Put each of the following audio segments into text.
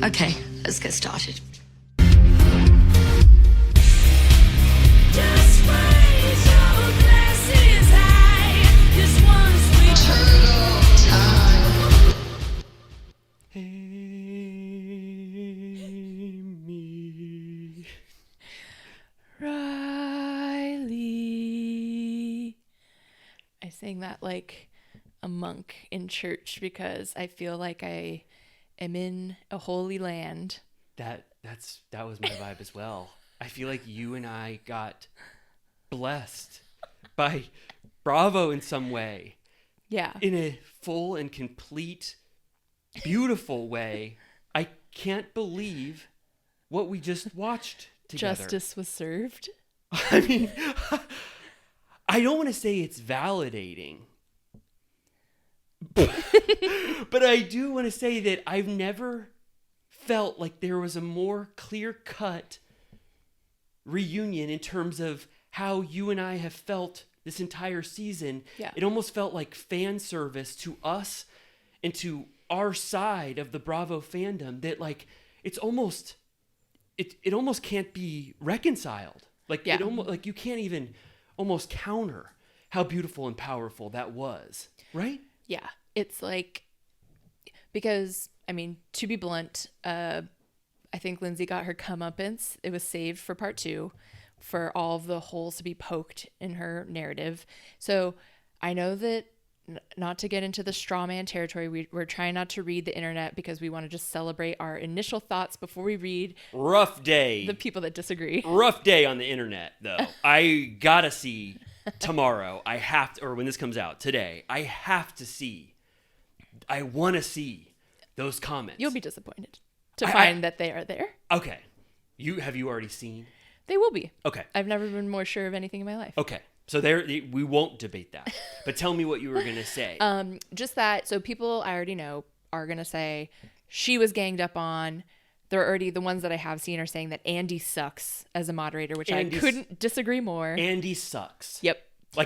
Okay, let's get started. Just raise your glasses high. This one's for Turtle time. Hey, me. Riley. I sang that like a monk in church because I feel like I am in a holy land. That was my vibe as well. I feel like you and I got blessed by Bravo in some way. Yeah. In a full and complete, beautiful way. I can't believe what we just watched together. Justice was served. I mean, I don't want to say it's validating, but I do want to say that I've never felt like there was a more clear-cut reunion in terms of how you and I have felt this entire season. Yeah. It almost felt like fan service to us and to our side of the Bravo fandom that like it almost can't be reconciled. Like Yeah. it almost like you can't even almost counter how beautiful and powerful that was, right? Yeah. It's like, because, I mean, to be blunt, I think Lindsay got her comeuppance. It was saved for part 2 for all of the holes to be poked in her narrative. So I know that not to get into the straw man territory, we're trying not to read the internet because we want to just celebrate our initial thoughts before we read Rough day. the people that disagree. Rough day on the internet, though. I gotta see tomorrow. I have to, or when this comes out today, I have to see. I want to see those comments. You'll be disappointed to find that they are there. Okay. Have you already seen? They will be. Okay. I've never been more sure of anything in my life. Okay. So we won't debate that. But tell me what you were gonna say. Just that. So people I already know are gonna say she was ganged up on. They're already, the ones that I have seen are saying that Andy sucks as a moderator, which I couldn't disagree more. Andy sucks. Yep.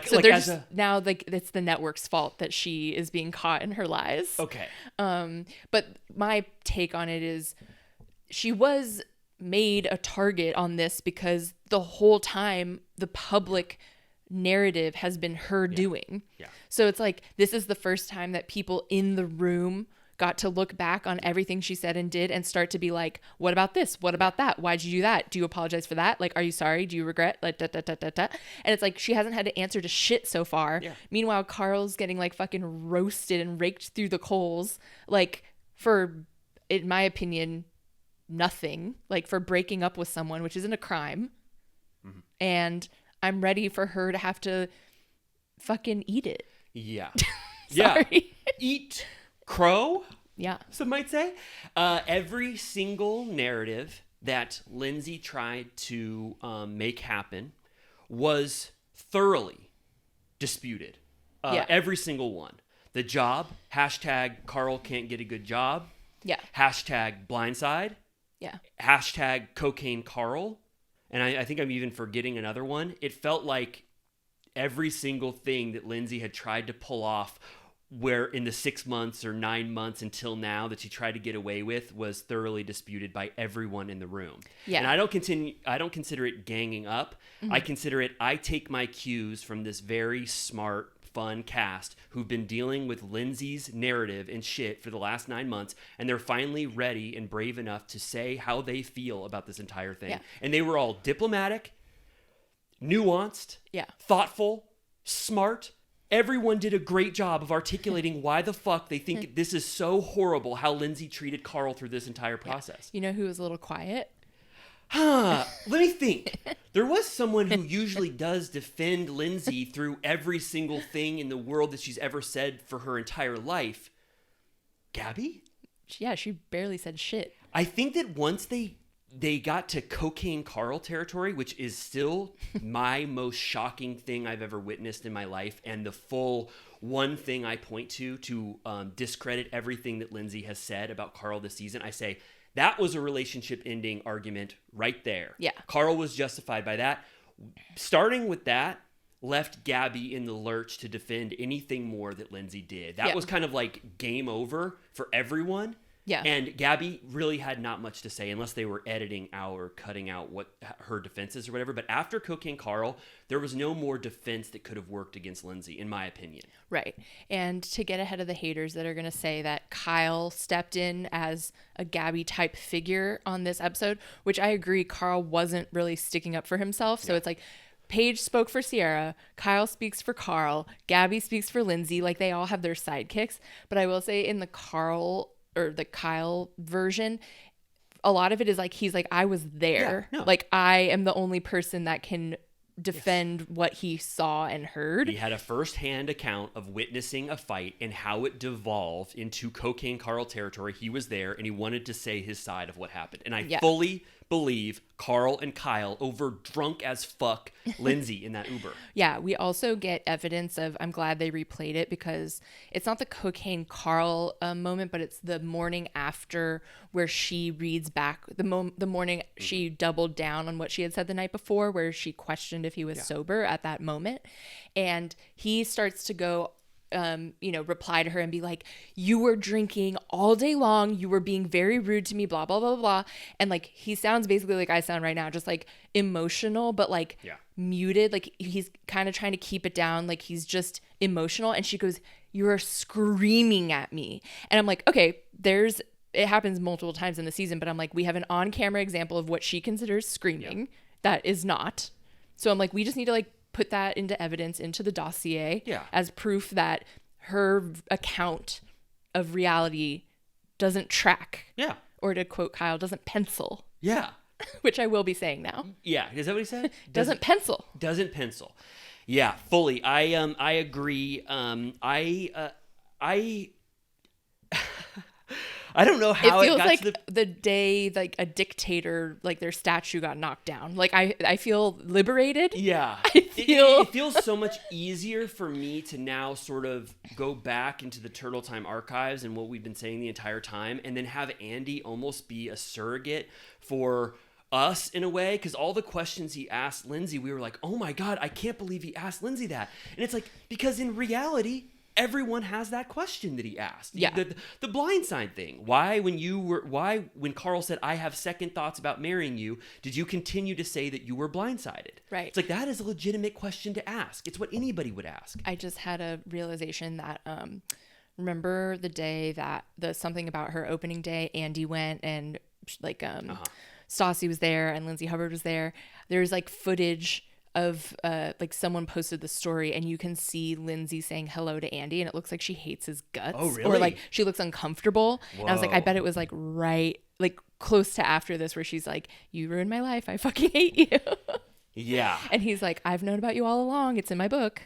So they're just now like it's the network's fault that she is being caught in her lies. Okay. But my take on it is she was made a target on this because the whole time the public narrative has been her doing. Yeah. So it's like this is the first time that people in the room got to look back on everything she said and did and start to be like, what about this? What about that? Why'd you do that? Do you apologize for that? Like, are you sorry? Do you regret? Like, da, da, da, da, da. And it's like, she hasn't had to answer to shit so far. Yeah. Meanwhile, Carl's getting like fucking roasted and raked through the coals, like for, in my opinion, nothing, like for breaking up with someone, which isn't a crime. Mm-hmm. And I'm ready for her to have to fucking eat it. Yeah. Sorry. Yeah. Eat crow, Yeah. some might say. Every single narrative that Lindsay tried to make happen was thoroughly disputed. Yeah. Every single one. The job, hashtag Carl can't get a good job, Yeah. hashtag blindside, Yeah. hashtag cocaine Carl, and I think I'm even forgetting another one. It felt like every single thing that Lindsay had tried to pull off where in the 6 months or 9 months until now that she tried to get away with was thoroughly disputed by everyone in the room. Yeah. And I don't consider it ganging up. Mm-hmm. I consider it, I take my cues from this very smart, fun cast who've been dealing with Lindsay's narrative and shit for the last 9 months, and they're finally ready and brave enough to say how they feel about this entire thing. Yeah. And they were all diplomatic, nuanced, Yeah. thoughtful, smart. Everyone did a great job of articulating why the fuck they think this is so horrible how Lindsay treated Carl through this entire process. You know who was a little quiet? Let me think. There was someone who usually does defend Lindsay through every single thing in the world that she's ever said for her entire life. Gabby? Yeah, she barely said shit. I think that once they got to cocaine Carl territory, which is still my most shocking thing I've ever witnessed in my life, and the full one thing I point to discredit everything that Lindsay has said about Carl this season. I say, that was a relationship ending argument right there. Yeah. Carl was justified by that. Starting with that left Gabby in the lurch to defend anything more that Lindsay did. That Yeah. was kind of like game over for everyone. Yeah. And Gabby really had not much to say unless they were editing out or cutting out what her defenses or whatever. But after Cocaine Carl, there was no more defense that could have worked against Lindsay, in my opinion. Right. And to get ahead of the haters that are going to say that Kyle stepped in as a Gabby type figure on this episode, which I agree, Carl wasn't really sticking up for himself. So it's like Paige spoke for Sierra, Kyle speaks for Carl, Gabby speaks for Lindsay. Like they all have their sidekicks. But I will say in the Kyle version, a lot of it is like, he's like, I was there. Yeah, no. Like I am the only person that can defend what he saw and heard. He had a first-hand account of witnessing a fight and how it devolved into Cocaine Carl territory. He was there and he wanted to say his side of what happened. And I fully believe Carl and Kyle over drunk as fuck Lindsay in that Uber. Yeah, we also get evidence of, I'm glad they replayed it because it's not the Cocaine Carl moment, but it's the morning after where she reads back the morning she doubled down on what she had said the night before, where she questioned if he was sober at that moment. And he starts to go, reply to her and be like, you were drinking all day long. You were being very rude to me, blah, blah, blah, blah. And like, he sounds basically like I sound right now, just like emotional, but like muted. Like he's kind of trying to keep it down. Like he's just emotional. And she goes, you are screaming at me. And I'm like, okay, it happens multiple times in the season, but I'm like, we have an on-camera example of what she considers screaming. That is not. So I'm like, we just need to like put that into evidence into the dossier as proof that her account of reality doesn't track. Yeah. Or to quote Kyle, doesn't pencil. Yeah. Which I will be saying now. Yeah. Is that what he said? Doesn't pencil. Doesn't pencil. Yeah, fully. I agree. I don't know how it feels got like to the day like a dictator, like their statue got knocked down. Like I feel liberated. Yeah. It feels so much easier for me to now sort of go back into the Turtle Time archives and what we've been saying the entire time, and then have Andy almost be a surrogate for us in a way, because all the questions he asked Lindsay, we were like, oh my God, I can't believe he asked Lindsay that. And it's like, because in reality, everyone has that question that he asked. Yeah. The blindside thing. Why when Carl said, I have second thoughts about marrying you, did you continue to say that you were blindsided? Right. It's like, that is a legitimate question to ask. It's what anybody would ask. I just had a realization that, remember the day that something about her opening day, Andy went and like, Stassi was there and Lindsay Hubbard was there. There's like footage of like someone posted the story and you can see Lindsay saying hello to Andy and it looks like she hates his guts. Oh, really? Or like she looks uncomfortable. Whoa. And I was like, I bet it was like right, like close to after this where she's like, you ruined my life. I fucking hate you. Yeah. And he's like, I've known about you all along. It's in my book.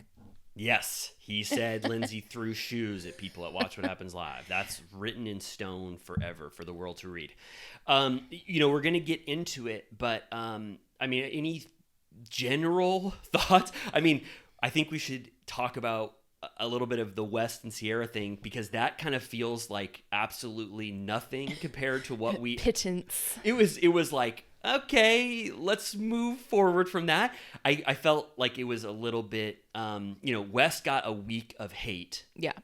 Yes. He said Lindsay threw shoes at people at Watch What Happens Live. That's written in stone forever for the world to read. We're going to get into it, but any general thoughts? I mean, I think we should talk about a little bit of the West and Sierra thing, because that kind of feels like absolutely nothing compared to what we pittance. It was like, okay, let's move forward from that. I felt like it was a little bit West got a week of hate. Yeah.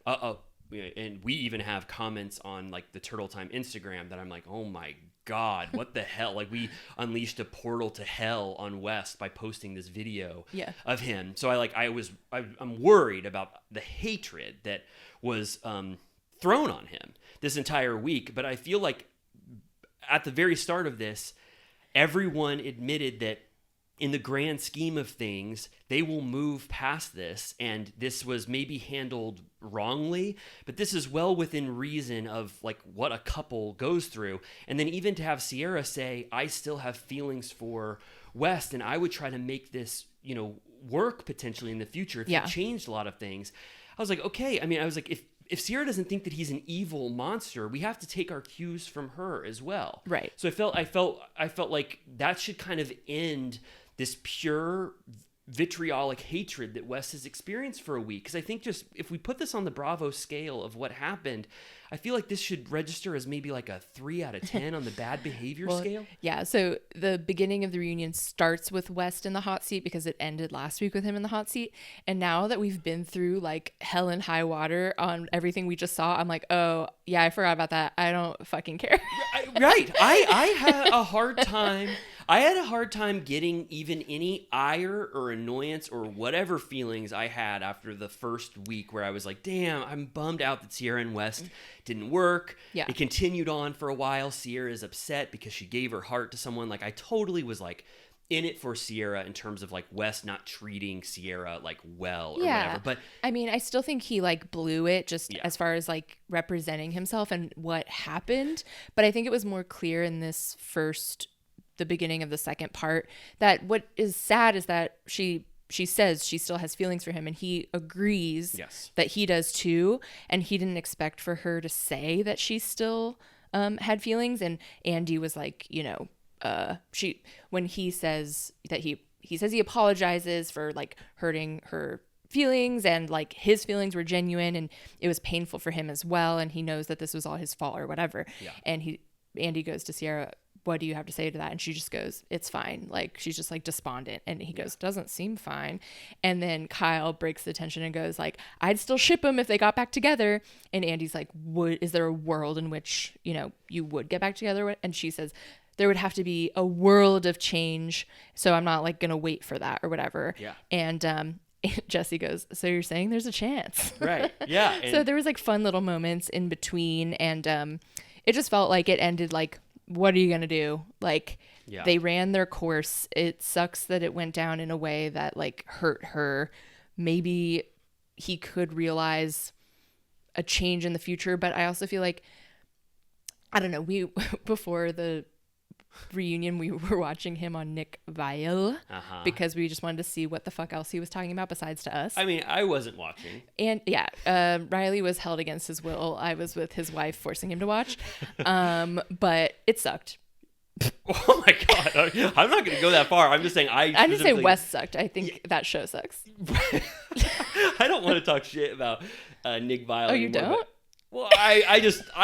And we even have comments on like the Turtle Time Instagram that I'm like, oh my God, what the hell? Like, we unleashed a portal to hell on West by posting this video of him. So I'm worried about the hatred that was thrown on him this entire week. But I feel like at the very start of this, everyone admitted that in the grand scheme of things, they will move past this, and this was maybe handled wrongly, but this is well within reason of like what a couple goes through. And then even to have Sierra say, I still have feelings for West, and I would try to make this, work potentially in the future if he changed a lot of things. I was like, okay. I mean, I was like, if Sierra doesn't think that he's an evil monster, we have to take our cues from her as well. Right. So I felt like that should kind of end this pure vitriolic hatred that Wes has experienced for a week. Because I think just if we put this on the Bravo scale of what happened, I feel like this should register as maybe like a 3 out of 10 on the bad behavior scale. Yeah, so the beginning of the reunion starts with West in the hot seat because it ended last week with him in the hot seat. And now that we've been through like hell and high water on everything we just saw, I'm like, oh, yeah, I forgot about that. I don't fucking care. Right. I had a hard time. I had a hard time getting even any ire or annoyance or whatever feelings I had after the first week where I was like, damn, I'm bummed out that Sierra and West didn't work. Yeah. It continued on for a while. Sierra is upset because she gave her heart to someone. Like, I totally was like in it for Sierra in terms of like West not treating Sierra like well or whatever. But I mean, I still think he like blew it just as far as like representing himself and what happened. But I think it was more clear in this the beginning of the second part that what is sad is that she says she still has feelings for him, and he agrees that he does too, and he didn't expect for her to say that she still had feelings. And Andy was like, you know, when he says that he says he apologizes for like hurting her feelings, and like his feelings were genuine and it was painful for him as well, and he knows that this was all his fault or whatever. And Andy goes to Sierra, what do you have to say to that? And she just goes, it's fine. Like, she's just like despondent. And he goes, doesn't seem fine. And then Kyle breaks the tension and goes like, I'd still ship them if they got back together. And Andy's like, is there a world in which, you know, you would get back together? And she says, there would have to be a world of change. So I'm not like going to wait for that or whatever. Yeah. And Jesse goes, so you're saying there's a chance. Right. Yeah. So there was like fun little moments in between. And it just felt like it ended like, what are you going to do? Like, they ran their course. It sucks that it went down in a way that like hurt her. Maybe he could realize a change in the future, but I also feel like, I don't know, before the reunion, we were watching him on Nick Viall because we just wanted to see what the fuck else he was talking about besides to us. I mean, I wasn't watching. And Riley was held against his will. I was with his wife forcing him to watch. But it sucked. Oh my God. I'm not going to go that far. I'm just saying I didn't say West sucked. I think that show sucks. I don't want to talk shit about Nick Viall. Oh, you don't? Well, I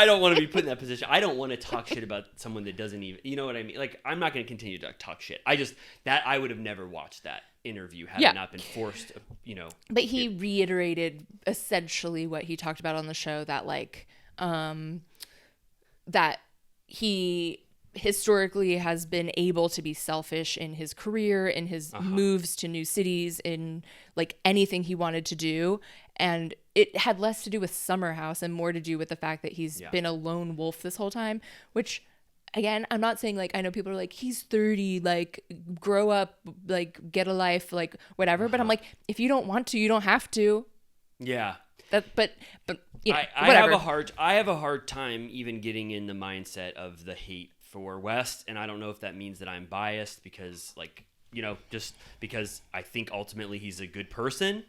don't want to be put in that position. I don't want to talk shit about someone that doesn't even, you know what I mean? Like, I'm not going to continue to talk shit. I would have never watched that interview had it not been forced, you know. But he reiterated essentially what he talked about on the show, that like, that he historically has been able to be selfish in his career, in his moves to new cities, in like anything he wanted to do. And it had less to do with Summer House and more to do with the fact that he's been a lone wolf this whole time, which again, I'm not saying like, I know people are like, he's 30, like grow up, like get a life, like whatever. But I'm like, if you don't want to, you don't have to. Yeah. But you know, I have a hard time even getting in the mindset of the hate for West, and I don't know if that means that I'm biased because like, you know, just because I think ultimately he's a good person.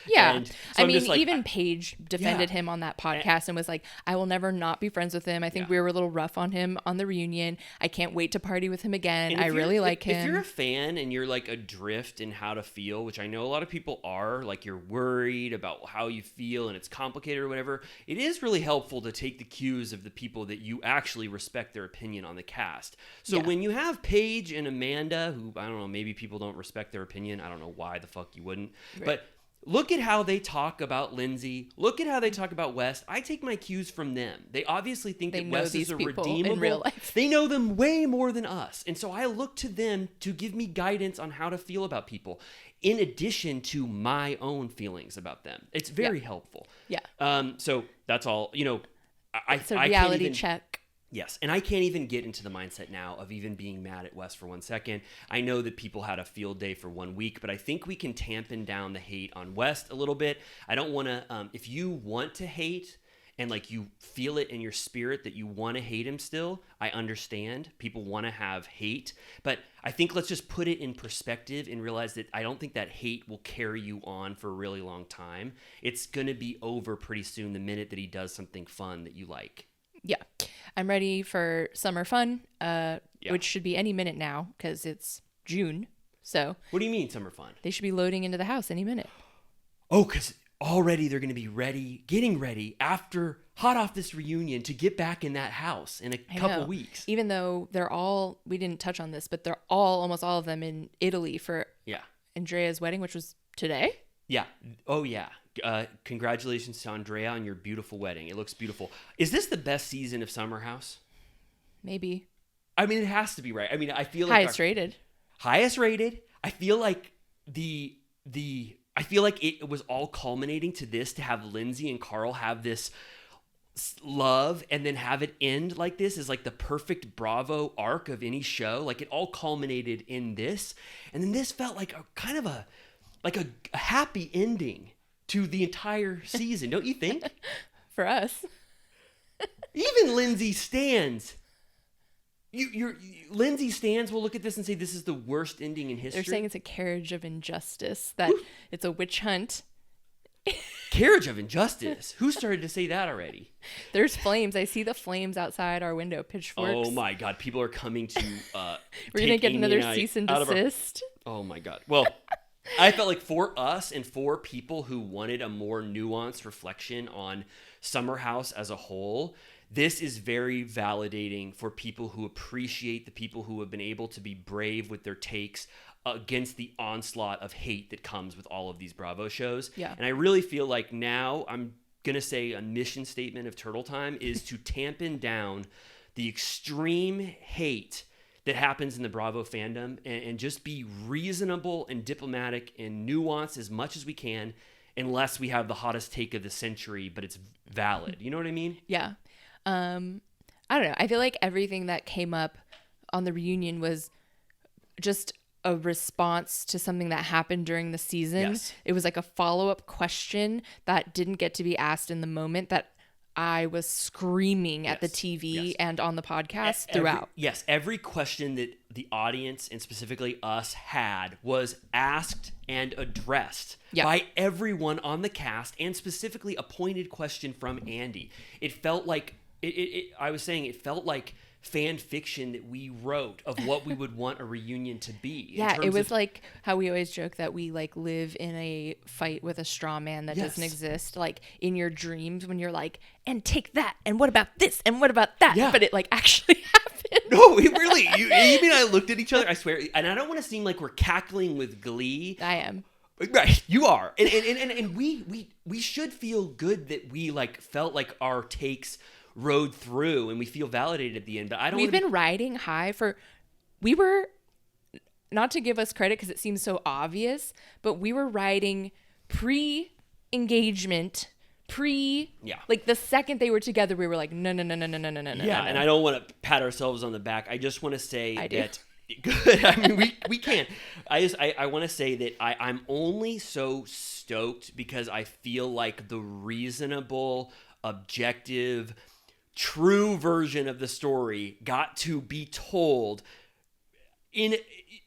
Yeah. And so I mean, like, even Paige defended him on that podcast and was like, I will never not be friends with him. I think we were a little rough on him on the reunion. I can't wait to party with him again. I really like him. If you're a fan and you're like adrift in how to feel, which I know a lot of people are, like you're worried about how you feel and it's complicated or whatever, it is really helpful to take the cues of the people that you actually respect their opinion on the cast. So when you have Paige and Amanda, who, I don't know, maybe people don't respect their opinion. I don't know why the fuck you wouldn't. Right. But look at how they talk about Lindsay. Look at how they talk about West. I take my cues from them. They obviously think that West is a redeemable. In real life. They know them way more than us. And so I look to them to give me guidance on how to feel about people, in addition to my own feelings about them. It's very helpful. Yeah. So that's all, you know, it's a reality check. Yes, and I can't even get into the mindset now of even being mad at Wes for 1 second. I know that people had a field day for 1 week, but I think we can tampen down the hate on West a little bit. I don't want to, if you want to hate and like you feel it in your spirit that you want to hate him still, I understand. People want to have hate, but I think let's just put it in perspective and realize that I don't think that hate will carry you on for a really long time. It's going to be over pretty soon the minute that he does something fun that you like. Yeah. I'm ready for summer fun, which should be any minute now because it's June. So What do you mean summer fun? they should be loading into the house any minute. Oh, because already they're going to be getting ready after hot off this reunion to get back in that house in a I couple know. weeks. Even though they're all, we didn't touch on this, but they're all, almost all of them in Italy for Yeah. Andrea's wedding, which was today. Yeah. Oh, yeah. Congratulations to Andrea on your beautiful wedding. It looks beautiful. Is this the best season of Summer House? Maybe. I mean, it has to be, right? I mean, I feel like Highest rated. highest rated. I feel like I feel like it was all culminating to this, to have Lindsay and Carl have this love and then have it end like this is like the perfect Bravo arc of any show. Like it all culminated in this, and then this felt like a kind of a happy ending to the entire season, don't you think? For us. Even Lindsay stands. Lindsay stands will look at this and say this is the worst ending in history. They're saying it's a carriage of injustice, that it's a witch hunt. Carriage of injustice. Who started to say that already? There's flames. I see the flames outside our window, pitchforks. Oh my God! People are coming to. We're going to get another cease and desist. Oh my God! Well, I felt like for us and for people who wanted a more nuanced reflection on Summer House as a whole, this is very validating for people who appreciate the people who have been able to be brave with their takes against the onslaught of hate that comes with all of these Bravo shows. Yeah. And I really feel like now I'm going to say a mission statement of Turtle Time is to tampen down the extreme hate that happens in the Bravo fandom and just be reasonable and diplomatic and nuanced as much as we can, unless we have the hottest take of the century, but it's valid. You know what I mean? Yeah. I don't know. I feel like everything that came up on the reunion was just a response to something that happened during the season. Yes. It was like a follow-up question that didn't get to be asked in the moment that I was screaming at the TV yes. and on the podcast throughout. Every question that the audience and specifically us had was asked and addressed by everyone on the cast, and specifically a pointed question from Andy. It felt like it felt like fan fiction that we wrote of what we would want a reunion to be. Yeah, it was like how we always joke that we like live in a fight with a straw man that doesn't exist. Like in your dreams when you're like, and take that, and what about this, and what about that? Yeah. But it like actually happened. No, it really. Amy and I looked at each other. I swear, and I don't want to seem like we're cackling with glee. I am. Right, you are, and we should feel good that we like felt like our takes rode through and we feel validated at the end. But I don't. We've been riding high we were, not to give us credit because it seems so obvious, but we were riding pre-engagement, like the second they were together, we were like, no. Yeah, no. and I don't want to pat ourselves on the back. I just want to say I do. that. Good. I mean, we can't. I want to say that I'm only so stoked because I feel like the reasonable, objective, true version of the story got to be told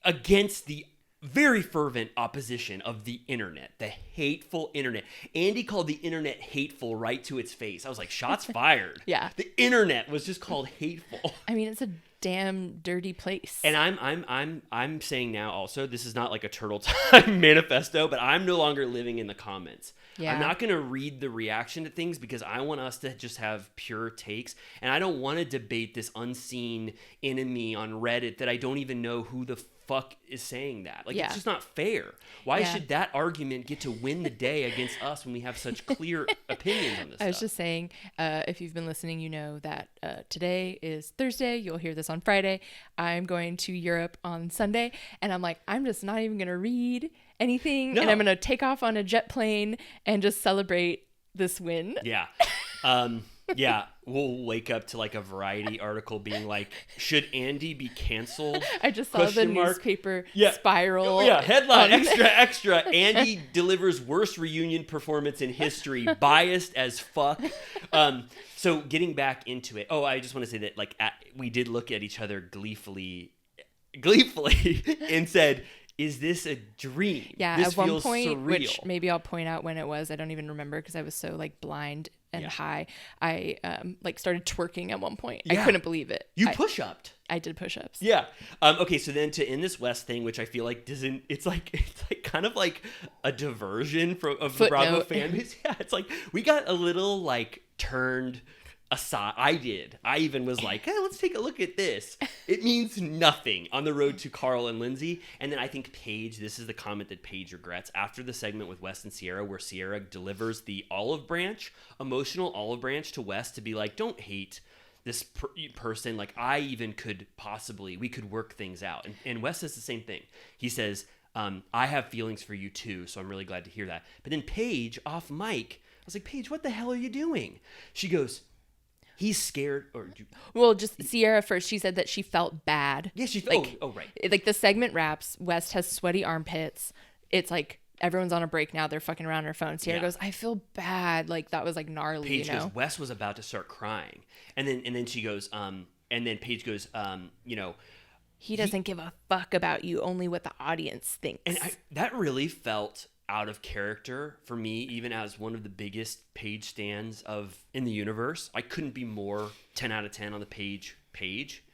against the very fervent opposition of the internet, the hateful internet. Andy called the internet hateful right to its face. I was like, shots fired. Yeah. The internet was just called hateful. I mean, it's a damn dirty place. And I'm saying now also, this is not like a Turtle Time manifesto, but I'm no longer living in the comments. Yeah. I'm not going to read the reaction to things because I want us to just have pure takes. And I don't want to debate this unseen enemy on Reddit that I don't even know who the fuck is saying that. Like, it's just not fair. Why should that argument get to win the day against us when we have such clear opinions on this I was stuff? just saying, if you've been listening, you know that today is Thursday. You'll hear this on Friday. I'm going to Europe on Sunday. And I'm like, I'm just not even going to read anything. No. And I'm going to take off on a jet plane and just celebrate this win. Yeah. Yeah, we'll wake up to like a Variety article being like, should Andy be canceled? I just saw the newspaper spiral. Oh, yeah, headline, extra. Andy delivers worst reunion performance in history, biased as fuck. So getting back into it. Oh, I just want to say that like we did look at each other gleefully and said, is this a dream? Yeah, this at one feels point, surreal. which maybe I'll point out when it was. I don't even remember because I was so like blind and high. I like started twerking at one point. Yeah. I couldn't believe it. You push-upped. I did push-ups. Yeah. Okay, so then to end this West thing, which I feel like doesn't, it's like kind of like a diversion of the Bravo Footnote. fan base. Yeah, it's like we got a little like turned aside. I even was like, hey, let's take a look at this. It means nothing on the road to Carl and Lindsay. And then I think Paige, this is the comment that Paige regrets after the segment with West and Sierra, where Sierra delivers the olive branch, emotional olive branch to West to be like, don't hate this person. Like I even could possibly, we could work things out. And West says the same thing. He says, I have feelings for you too. So I'm really glad to hear that. But then Paige off mic, I was like, Paige, what the hell are you doing? She goes, he's scared. Well, just Sierra first. She said that she felt bad. Yeah, she like, right. Like the segment wraps. West has sweaty armpits. It's like everyone's on a break now. They're fucking around her phone. Sierra goes, I feel bad. Like that was like gnarly. Paige you know? goes, Wes was about to start crying, and then she goes, and then Paige goes, he doesn't give a fuck about you. Only what the audience thinks. and that really felt out of character for me, even as one of the biggest Paige stans in the universe. I couldn't be more 10 out of 10 on the Paige,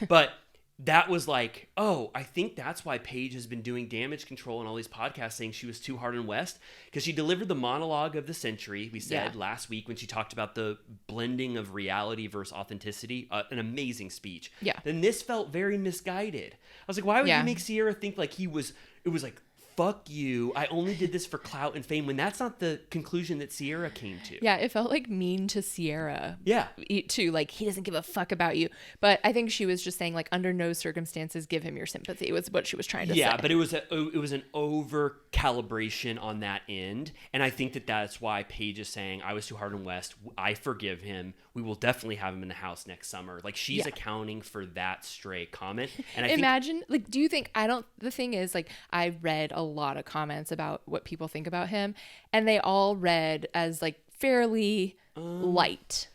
but that was like, oh, I think that's why Paige has been doing damage control in all these podcasts saying she was too hard on West, because she delivered the monologue of the century, we said last week when she talked about the blending of reality versus authenticity, an amazing speech. Yeah. Then this felt very misguided. I was like, why would you make Sierra think like it was like, fuck you, I only did this for clout and fame, when that's not the conclusion that Sierra came to. Yeah, it felt like mean to Sierra. Yeah. Too. Like, he doesn't give a fuck about you. But I think she was just saying, like, under no circumstances give him your sympathy was what she was trying to say. Yeah, but it was an over calibration on that end. And I think that's why Paige is saying, I was too hard on West. I forgive him. We will definitely have him in the house next summer. Like, she's accounting for that stray comment. And like, do you think, the thing is, like, I read a lot of comments about what people think about him, and they all read as, like, fairly light.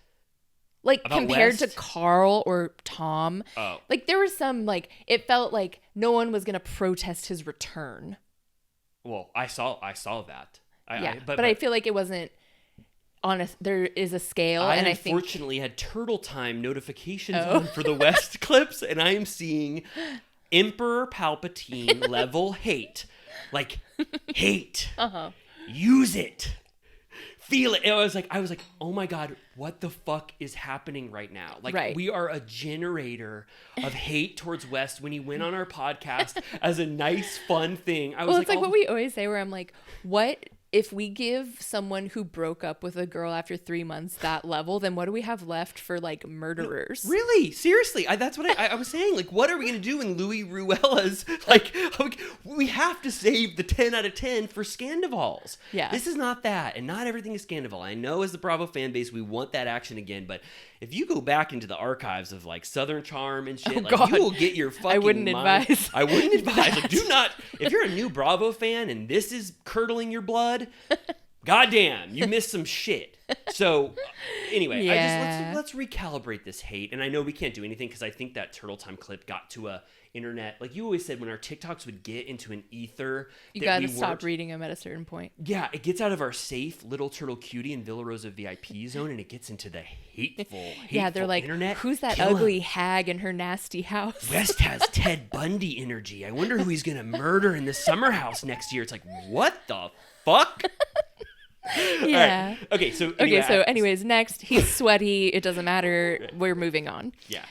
Like, compared West? to Carl or Tom. Oh. Like, there was some, like, it felt like no one was going to protest his return. Well, I saw that. But I feel like it wasn't there is a scale, I and I think unfortunately had turtle time notifications on for the West clips, and I am seeing Emperor Palpatine level hate. Like, hate. Use it. Feel it. And I was like, oh my God, what the fuck is happening right now? Like, we are a generator of hate towards West when he went on our podcast as a nice, fun thing. I was it's like what we always say, where I'm like, what if we give someone who broke up with a girl after 3 months that level, then what do we have left for, like, murderers? No, really? Seriously? That's what I was saying. Like, what are we going to do when Louis Ruella's, like, we have to save the 10 out of 10 for Scandivals. Yeah. This is not that, and not everything is Scandival. I know as the Bravo fan base, we want that action again, but if you go back into the archives of, like, Southern Charm and shit, you will get your fucking I wouldn't advise. I wouldn't advise. Like, do not, if you're a new Bravo fan and this is curdling your blood, goddamn, you missed some shit. So, anyway, let's recalibrate this hate. And I know we can't do anything because I think that Turtle Time clip got to a internet. Like you always said, when our TikToks would get into an ether, you gotta stop reading them at a certain point. Yeah, it gets out of our safe little turtle cutie and Villa Rosa VIP zone, and it gets into the hateful they're like, internet. Who's that ugly hag in her nasty house? West has Ted Bundy energy. I wonder who he's gonna murder in the summer house next year. It's like, what the fuck? Yeah. Right. Okay, so anyways, next, he's sweaty. It doesn't matter. We're moving on. Yeah.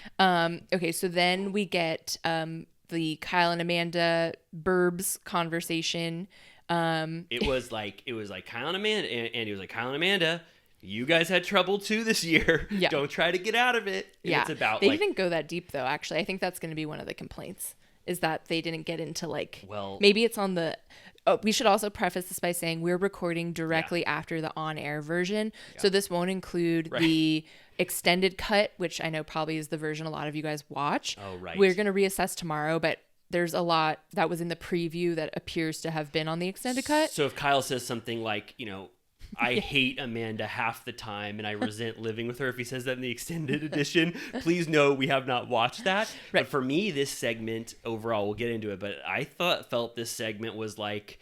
Okay, so then we get the Kyle and Amanda Burbs conversation. It was like Kyle and Amanda, and he was like, Kyle and Amanda, you guys had trouble too this year. Yeah. Don't try to get out of it. And yeah. It's about they didn't go that deep though. Actually, I think that's going to be one of the complaints, is that they didn't get into maybe it's on the. Oh, we should also preface this by saying we're recording directly after the on-air version. Yeah. So this won't include the extended cut, which I know probably is the version a lot of you guys watch. Oh, right. We're going to reassess tomorrow, but there's a lot that was in the preview that appears to have been on the extended cut. So if Kyle says something like, I hate Amanda half the time and I resent living with her, if he says that in the extended edition, please know we have not watched that. Right. But for me, this segment overall, we'll get into it, but I felt this segment was like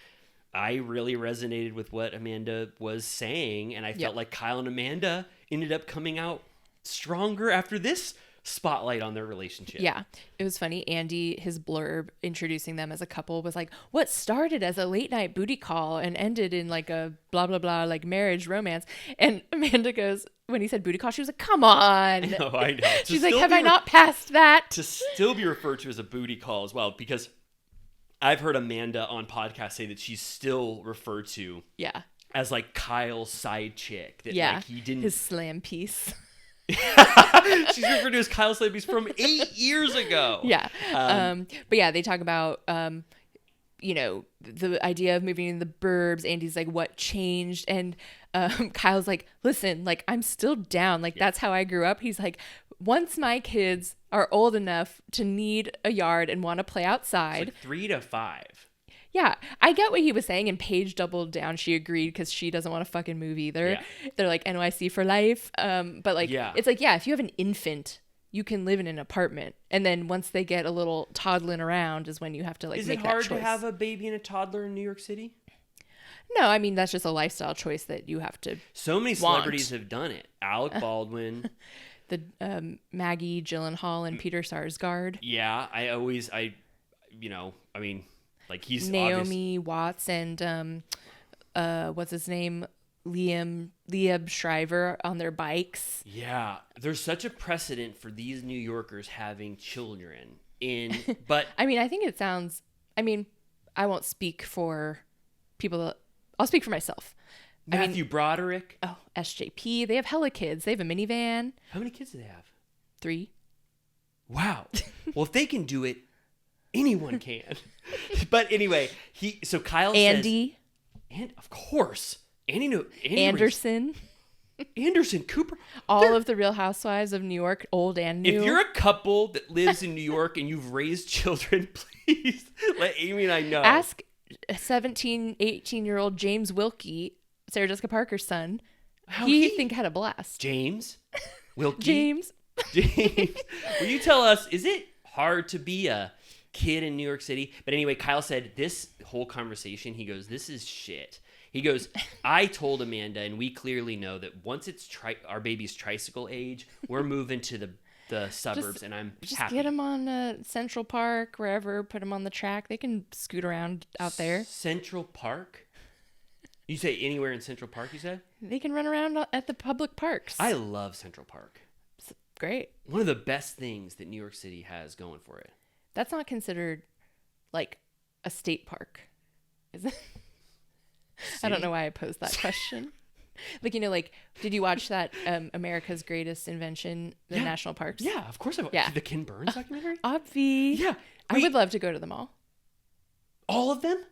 I really resonated with what Amanda was saying, and I felt like Kyle and Amanda ended up coming out stronger after this spotlight on their relationship. Yeah, it was funny. Andy, his blurb introducing them as a couple was like, what started as a late night booty call and ended in like a blah, blah, blah, like marriage romance. And Amanda goes, when he said booty call, she was like, come on. Oh, I know. She's like, have I not passed that? To still be referred to as a booty call as well, because I've heard Amanda on podcasts say that she's still referred to as like Kyle's side chick. That like he didn't... His slam piece. She's referred to as Kyle's side piece from 8 years ago. Yeah. But yeah, they talk about, you know, the idea of moving in the burbs. Andy's like, what changed? And Kyle's like, listen, like, I'm still down. Like, that's how I grew up. He's like, once my kids are old enough to need a yard and want to play outside. It's like 3 to 5. Yeah, I get what he was saying, and Paige doubled down. She agreed because she doesn't want to fucking move either. Yeah. They're like NYC for life. But like, it's like, if you have an infant, you can live in an apartment, and then once they get a little toddling around is when you have to like make that choice. Is it hard to have a baby and a toddler in New York City? No, I mean that's just a lifestyle choice that you have to. So many celebrities have done it. Alec Baldwin. The Maggie Gyllenhaal and Peter Sarsgaard. Yeah, I mean, like he's Naomi Watts and what's his name, Liam Shriver on their bikes. Yeah, there's such a precedent for these New Yorkers having children but I mean, I think it sounds. I mean, I won't speak for people. I'll speak for myself. Matthew Broderick. Oh, SJP. They have hella kids. They have a minivan. How many kids do they have? 3. Wow. Well, if they can do it, anyone can. But anyway, Kyle Andy. says, and of course, Andy Anderson Cooper. All of the Real Housewives of New York, old and new. If you're a couple that lives in New York and you've raised children, please let Amy and I know. Ask 17, 18-year-old James Wilkie, Sarah Jessica Parker's son. He had a blast. James Wilkie. James. Will you tell us, is it hard to be a kid in New York City? But anyway, Kyle said this whole conversation, he goes, this is shit. He goes, I told Amanda, and we clearly know that once it's our baby's tricycle age, we're moving to the suburbs, and I'm just happy. Get him on Central Park, wherever, put him on the track. They can scoot around out there. Central Park? You say anywhere in Central Park, you said? They can run around at the public parks. I love Central Park. It's great. One of the best things that New York City has going for it. That's not considered like a state park, is it? I don't know why I posed that question. Like, like, did you watch that America's Greatest Invention, the national parks? Yeah, of course I watched. Yeah. The Ken Burns documentary? Obvi. Yeah. I would love to go to them all. All of them?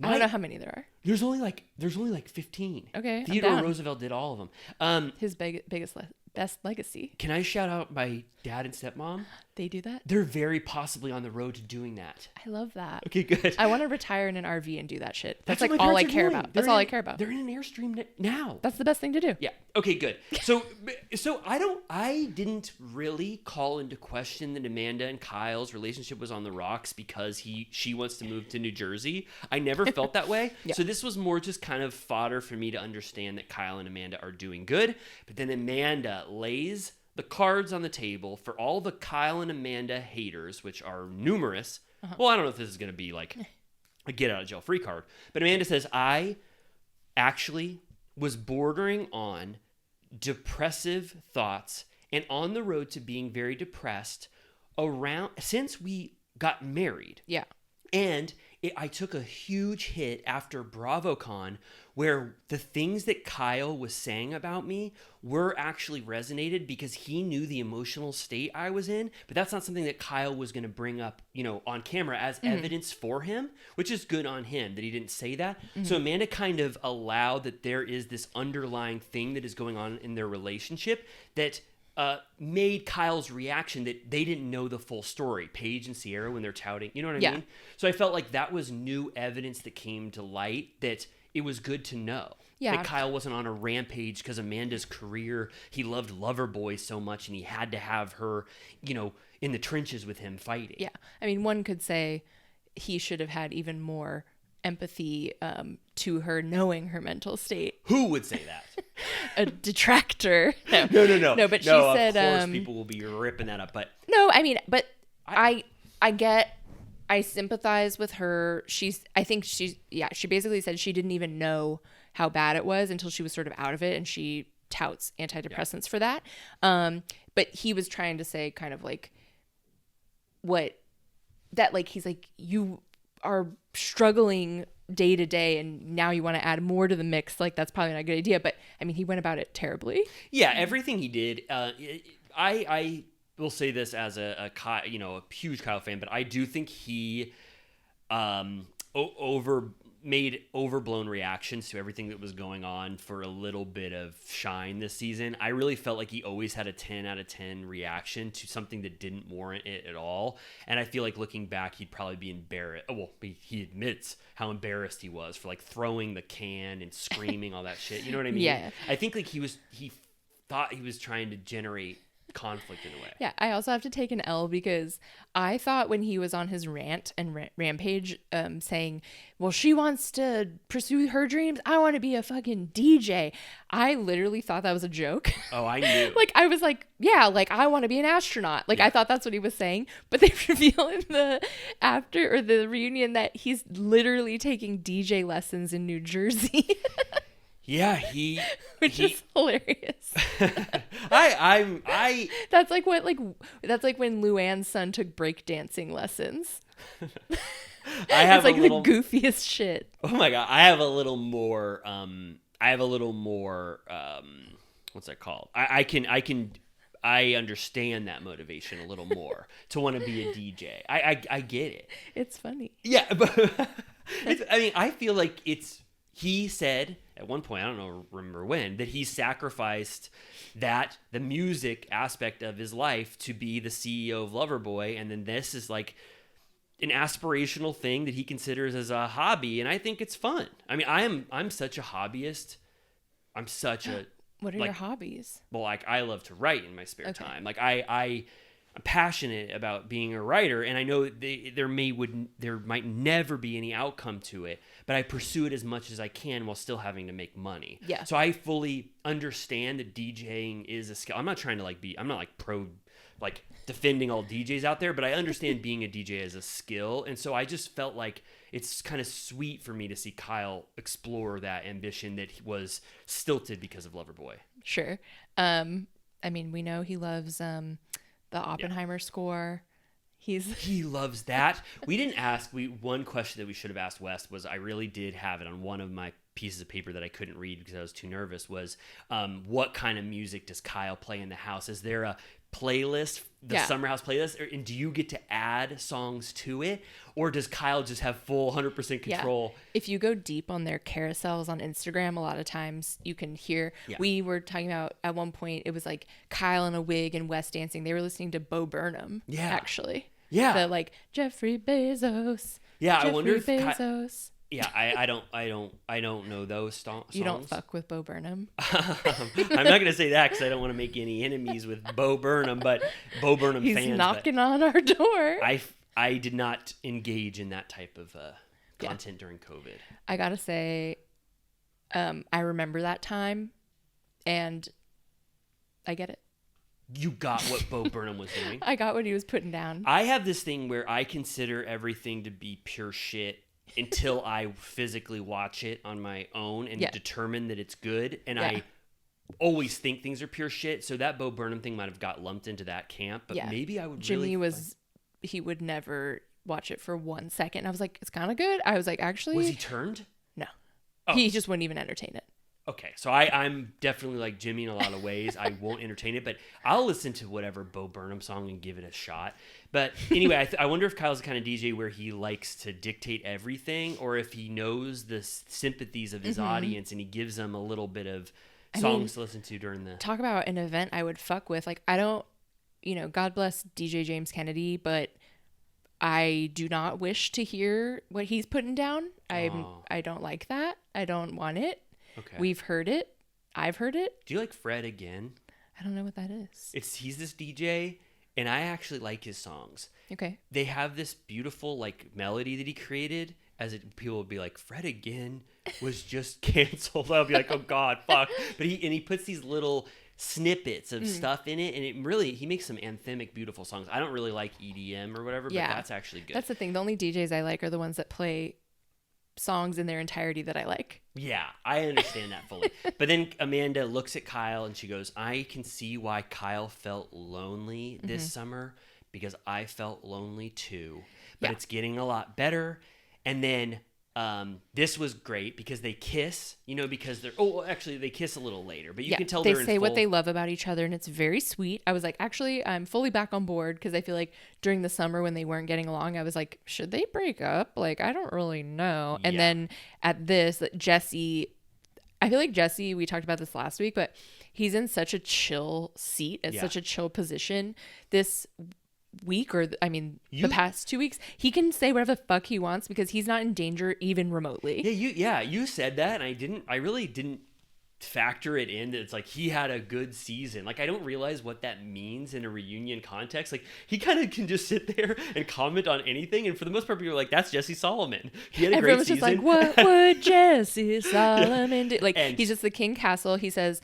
I don't know how many there are. There's only like 15. Okay. Theodore Roosevelt did all of them. His best legacy. Can I shout out my dad and stepmom? They do that? They're very possibly on the road to doing that. I love that. Okay, good. I want to retire in an RV and do that shit. That's like what my all I parents are care doing. about. That's all I care about. They're in an Airstream now. That's the best thing to do. Yeah. Okay, good. So I didn't really call into question that Amanda and Kyle's relationship was on the rocks because she wants to move to New Jersey. I never felt that way. Yeah. So this was more just kind of fodder for me to understand that Kyle and Amanda are doing good. But then Amanda lays the cards on the table for all the Kyle and Amanda haters, which are numerous. Well, I don't know if this is going to be like a get out of jail free card. But Amanda says, I actually was bordering on depressive thoughts and on the road to being very depressed since we got married. Yeah. And I took a huge hit after BravoCon where the things that Kyle was saying about me were actually resonated because he knew the emotional state I was in. But that's not something that Kyle was going to bring up, on camera as evidence for him, which is good on him that he didn't say that. So Amanda kind of allowed that there is this underlying thing that is going on in their relationship that made Kyle's reaction that they didn't know the full story. Paige and Sierra, when they're touting, you know what I mean? So I felt like that was new evidence that came to light that it was good to know. Yeah. That Kyle wasn't on a rampage because Amanda's career, he loved Loverboy so much and he had to have her, in the trenches with him fighting. Yeah. I mean, one could say he should have had even more empathy to her knowing her mental state. Who would say that? A detractor. No, No, but she said, of course people will be ripping that up, but no, I mean, but I sympathize with her. She basically said she didn't even know how bad it was until she was sort of out of it, and she touts antidepressants for that. But he was trying to say kind of like he's like, you are struggling day to day and now you want to add more to the mix. Like, that's probably not a good idea. But I mean, he went about it terribly. Yeah, everything he did, I will say this as a huge Kyle fan, but I do think he made overblown reactions to everything that was going on for a little bit of shine this season. I really felt like he always had a 10 out of 10 reaction to something that didn't warrant it at all. And I feel like looking back, he'd probably be embarrassed. Well, he admits how embarrassed he was for like throwing the can and screaming all that shit. You know what I mean? Yeah. I think like he thought he was trying to generate conflict in a way. Yeah, I also have to take an L because I thought when he was on his rant and rampage saying, well, she wants to pursue her dreams, I want to be a fucking DJ, I literally thought that was a joke. Oh, I knew. Like, I was like, yeah, like, I want to be an astronaut. Like, yeah. I thought that's what he was saying. But they reveal in the reunion that he's literally taking DJ lessons in New Jersey. Yeah, which is hilarious. That's like when Luann's son took breakdancing lessons. I have it's like the goofiest shit. Oh my god, I have a little more. What's that called? I understand that motivation a little more to want to be a DJ. I get it. It's funny. Yeah, but I feel like he said at one point, I don't remember when, that he sacrificed the music aspect of his life to be the CEO of Loverboy, and then this is like an aspirational thing that he considers as a hobby, and I think it's fun. I mean, I'm such a hobbyist. I'm such a What are your hobbies? Well, like, I love to write in my spare time. Like, I'm passionate about being a writer, and I know there might never be any outcome to it, but I pursue it as much as I can while still having to make money. Yeah. So I fully understand that DJing is a skill. I'm not trying to I'm not like pro, like defending all DJs out there, but I understand being a DJ as a skill, and so I just felt like it's kind of sweet for me to see Kyle explore that ambition that was stilted because of Loverboy. Sure. I mean, we know he loves the Oppenheimer score. He loves that. We didn't ask. One question that we should have asked Wes was, I really did have it on one of my pieces of paper that I couldn't read because I was too nervous, was what kind of music does Kyle play in the house? Is there a playlist, Summer House playlist, and do you get to add songs to it, or does Kyle just have full 100% control? Yeah. If you go deep on their carousels on Instagram, a lot of times you can hear. Yeah. We were talking about at one point it was like Kyle in a wig and Wes dancing. They were listening to Bo Burnham. Yeah, actually. Yeah, the like Jeffrey Bezos. Yeah, Jeffrey I wonder if Bezos. Yeah, I don't know those songs. You don't fuck with Bo Burnham. I'm not gonna say that because I don't want to make any enemies with Bo Burnham, but Bo Burnham fans. He's knocking on our door. I did not engage in that type of content during COVID. I gotta say, I remember that time, and I get it. You got what Bo Burnham was doing. I got what he was putting down. I have this thing where I consider everything to be pure shit until I physically watch it on my own and determine that it's good. And I always think things are pure shit. So that Bo Burnham thing might have got lumped into that camp. But maybe I would he would never watch it for 1 second. I was like, it's kind of good. I was like, actually. Was he turned? No. Oh. He just wouldn't even entertain it. Okay, so I'm definitely like Jimmy in a lot of ways. I won't entertain it, but I'll listen to whatever Bo Burnham song and give it a shot. But anyway, I wonder if Kyle's the kind of DJ where he likes to dictate everything, or if he knows the sympathies of his audience and he gives them a little bit of songs to listen to during the... Talk about an event I would fuck with. Like, I don't, God bless DJ James Kennedy, but I do not wish to hear what he's putting down. I don't like that. I don't want it. Okay. We've heard it. I've heard it. Do you like Fred again? I don't know what that is. He's this DJ, and I actually like his songs. Okay. They have this beautiful like melody that he created, people would be like, Fred again was just canceled. I'll be like, oh God, fuck. But he puts these little snippets of stuff in it, and he makes some anthemic, beautiful songs. I don't really like EDM or whatever, but that's actually good. That's the thing. The only DJs I like are the ones that play songs in their entirety that I like. Yeah, I understand that fully. But then Amanda looks at Kyle and she goes, I can see why Kyle felt lonely this summer, because I felt lonely too. But it's getting a lot better. And then this was great because they kiss, because they kiss a little later, but you can tell they they're in say what full... they love about each other, and it's very sweet. I was like, actually, I'm fully back on board, because I feel like during the summer when they weren't getting along, I was like, should they break up? Like, I don't really know. And then at this, Jesse, I feel like Jesse, we talked about this last week, but he's in such a chill seat, and such a chill position this week, or the past 2 weeks, he can say whatever the fuck he wants because he's not in danger even remotely. You said that, and I really didn't factor it in that it's like he had a good season. Like, I don't realize what that means in a reunion context. Like, he kind of can just sit there and comment on anything, and for the most part people are like, that's Jesse Solomon, he had a Everyone great was season. just like, what would Jesse Solomon do? Like, And he's just the King Castle. He says,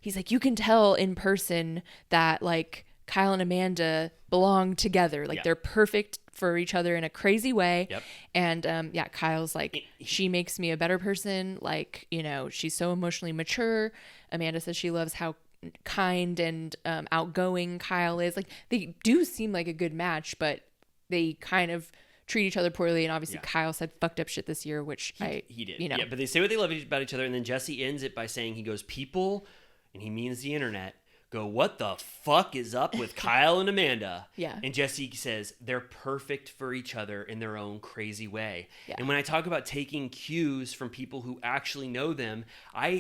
he's like, you can tell in person that like Kyle and Amanda belong together. Like, they're perfect for each other in a crazy way. Yep. And Kyle's like, she makes me a better person. Like, she's so emotionally mature. Amanda says she loves how kind and outgoing Kyle is. Like, they do seem like a good match, but they kind of treat each other poorly. And obviously Kyle said fucked up shit this year, which he did. Yeah, but they say what they love about each other. And then Jesse ends it by saying, he goes, people, and he means the internet, go, what the fuck is up with Kyle and Amanda? Yeah. And Jesse says they're perfect for each other in their own crazy way. Yeah. And when I talk about taking cues from people who actually know them, I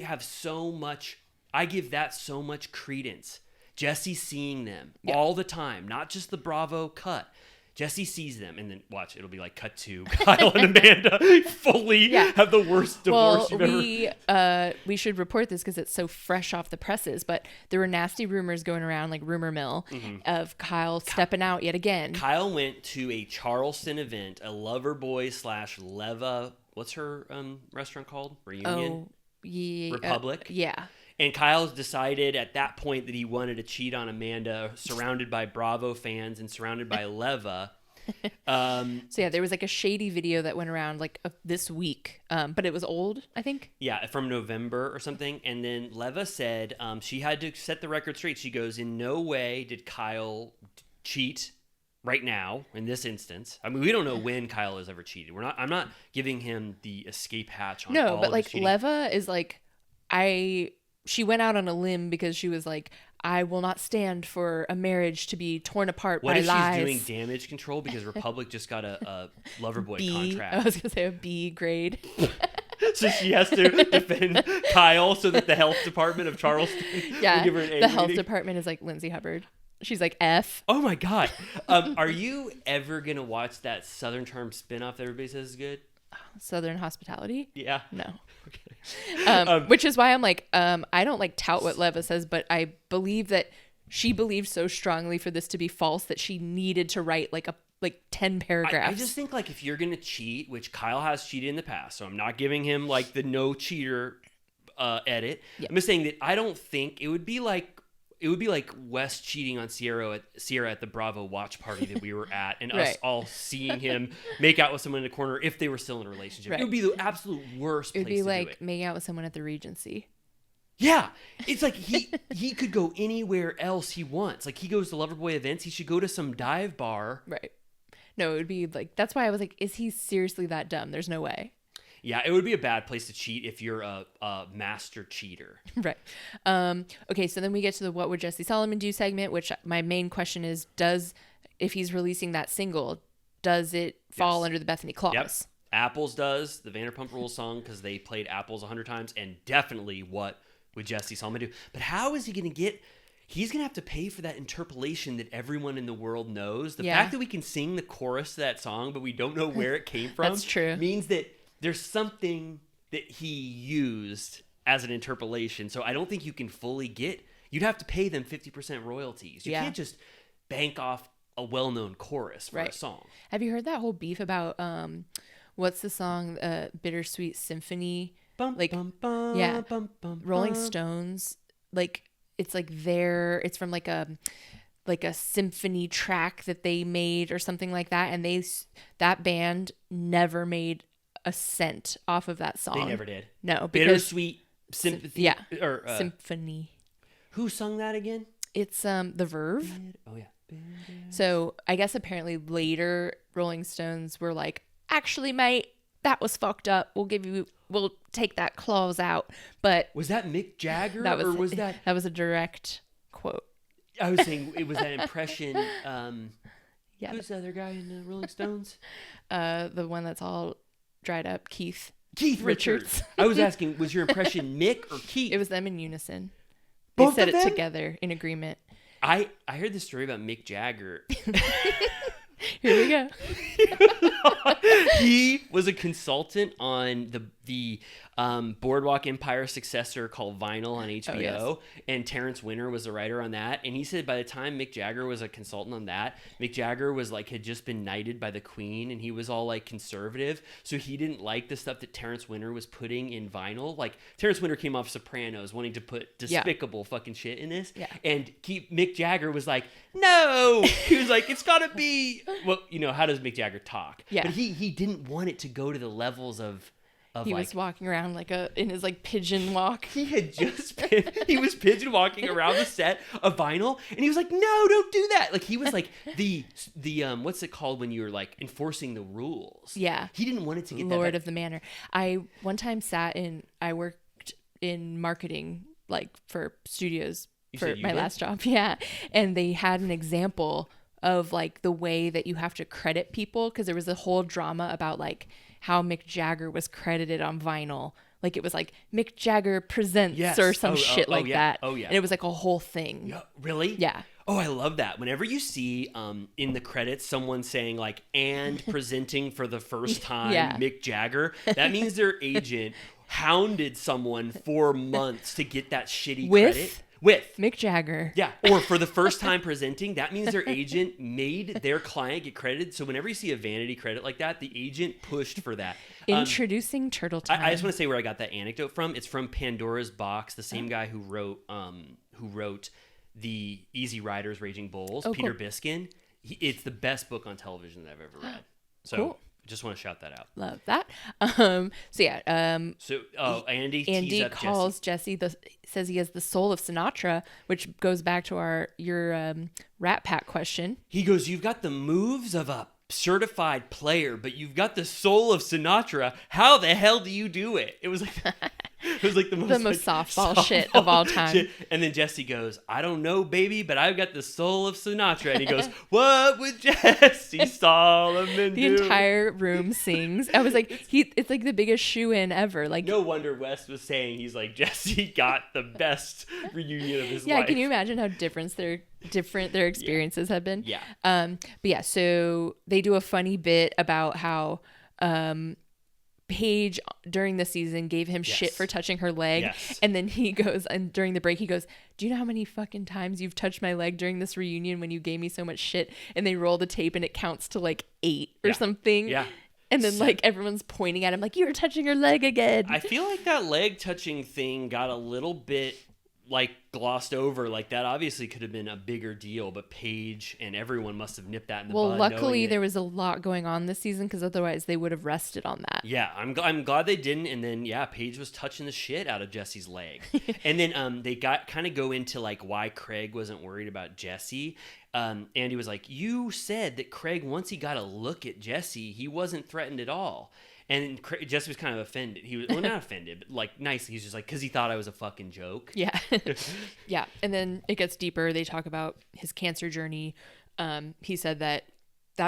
give that so much credence. Jesse seeing them all the time, not just the Bravo cut. Jesse sees them, and then watch, it'll be like cut to Kyle and Amanda fully have the worst divorce you've ever. We should report this because it's so fresh off the presses, but there were nasty rumors going around, like rumor mill, of Kyle stepping out yet again. Kyle went to a Charleston event, a Loverboy / Leva, what's her restaurant called? Reunion? Republic? Yeah. And Kyle's decided at that point that he wanted to cheat on Amanda, surrounded by Bravo fans and surrounded by Leva. So there was like a shady video that went around like this week, but it was old, I think. Yeah, from November or something. And then Leva said she had to set the record straight. She goes, in no way did Kyle cheat right now in this instance. I mean, we don't know when Kyle has ever cheated. I'm not giving him the escape hatch on all but of like his cheating. Leva is like, she went out on a limb because she was like, I will not stand for a marriage to be torn apart What by if lies. she's doing damage control because Republic just got a Loverboy B, contract? I was gonna say a B grade. So she has to defend Kyle so that the health department of Charleston will give her an A the health rating. department is like Lindsay Hubbard. She's like F. Oh my God. Are you ever going to watch that Southern Charm spinoff that everybody says is good? Southern Hospitality? Yeah. No. Okay. Which is why I'm like, I don't like tout what Leva says, but I believe that she believed so strongly for this to be false that she needed to write like 10 paragraphs. I just think like if you're going to cheat, which Kyle has cheated in the past, so I'm not giving him like the no cheater edit. Yep. I'm just saying that I don't think it would be like Wes cheating on Sierra at the Bravo watch party that we were at, and us Right. all seeing him make out with someone in the corner if they were still in a relationship. Right. It would be the absolute worst It would place be to do like it. making out with someone at the Regency. Yeah, it's like he could go anywhere else he wants. Like he goes to Loverboy events, he should go to some dive bar. Right. No, it would be like, that's why I was like, is he seriously that dumb? There's no way. Yeah, it would be a bad place to cheat if you're a master cheater. Right. Okay, so then we get to the What Would Jesse Solomon Do segment, which my main question is, if he's releasing that single, does it fall under the Bethany Clause? Yep. Apples does, the Vanderpump Rules song, because they played Apples 100 times, and definitely What Would Jesse Solomon Do? But how is he going to get... He's going to have to pay for that interpolation that everyone in the world knows. The fact that we can sing the chorus to that song, but we don't know where it came from... That's true. ...means that there's something that he used as an interpolation. So I don't think you can fully get... You'd have to pay them 50% royalties. You can't just bank off a well-known chorus for a song. Have you heard that whole beef about what's the song? Bittersweet Symphony. Bum, Like, bum, bum, yeah. bum, bum, Rolling bum. Stones, like it's like it's from like a symphony track that they made or something like that, and that band never made a cent off of that song. They never did. No, because Bittersweet Sympathy. yeah, Or symphony. who sung that again? It's the Verve. Oh yeah. So I guess apparently later Rolling Stones were like, actually, mate, that was fucked up. We'll take that clause out. But Was that Mick Jagger that was that? that was a direct quote. I was saying it was that impression. Yeah, Who's the other guy in the Rolling Stones? the one that's all dried up, Keith Richards. Richards. I was asking, was your impression Mick or Keith? It was them in unison. Both They said of it them? together in agreement. I heard this story about Mick Jagger. Here we go. He was a consultant on the Boardwalk Empire successor called Vinyl on HBO, and Terrence Winter was the writer on that. And he said by the time Mick Jagger was a consultant on that, Mick Jagger was like had just been knighted by the Queen, and he was all like conservative, so he didn't like the stuff that Terrence Winter was putting in Vinyl. Like Terrence Winter came off Sopranos, wanting to put despicable fucking shit in this, and Mick Jagger was like, no, he was like, it's gotta be. Well, you know, how does Mick Jagger talk? Yeah. But he didn't want it to go to the levels of He like was walking around like in his like pigeon walk. he had just been he was pigeon walking around the set of Vinyl, and he was like, no, don't do that. Like he was like the what's it called when you're like enforcing the rules? Yeah. He didn't want it to get Lord that of the Manor. I one time I worked in marketing like for studios for said you my did? last job. Yeah. And they had an example of like the way that you have to credit people, because there was a whole drama about like how Mick Jagger was credited on Vinyl. Like it was like Mick Jagger presents Yes. or some shit like yeah. that. Oh, yeah. And it was like a whole thing. Yeah, really? Yeah. Oh, I love that. Whenever you see in the credits someone saying like, and presenting for the first time Yeah. Mick Jagger, that means their agent hounded someone for months to get that shitty credit. With Mick Jagger. Yeah, or for the first time presenting, that means their agent made their client get credited. So whenever you see a vanity credit like that, the agent pushed for that. Introducing Turtle Time. I just want to say where I got that anecdote from. It's from Pandora's Box, the same guy who wrote the Easy Riders, Raging Bulls, Peter cool. Biskin. It's the best book on television that I've ever read. So Cool. just want to shout that out. Love that. Andy tees Andy up calls Jesse says he has the soul of Sinatra, which goes back to your Rat Pack question. He goes, you've got the moves of a certified player, but you've got the soul of Sinatra. How the hell do you do it? It was like the most softball shit of all time. shit. And then Jesse goes, I don't know, baby, but I've got the soul of Sinatra. And he goes, what would Jesse Solomon The do? entire room sings. I was like, it's like the biggest shoe-in ever. Like, No wonder West was saying he's like, Jesse got the best reunion of his life. can you imagine how different their experiences have been? Yeah. But yeah, so they do a funny bit about how Paige during the season gave him shit for touching her leg. Yes. And then he goes, and during the break, he goes, do you know how many fucking times you've touched my leg during this reunion when you gave me so much shit? And they roll the tape and it counts to like 8 or something. Yeah. And then like everyone's pointing at him like, you're touching her leg again. I feel like that leg touching thing got a little bit like glossed over. Like that obviously could have been a bigger deal, but Paige and everyone must have nipped that in the bud. Luckily there was a lot going on this season, because otherwise they would have rested on that. Yeah, I'm glad they didn't. And then Paige was touching the shit out of Jesse's leg. And then they kind of go into like why Craig wasn't worried about Jesse. Andy was like, you said that Craig, once he got a look at Jesse, he wasn't threatened at all. And Jesse was kind of offended. He was not offended, but like nicely. He's just like, because he thought I was a fucking joke. Yeah. Yeah. And then it gets deeper. They talk about his cancer journey. He said that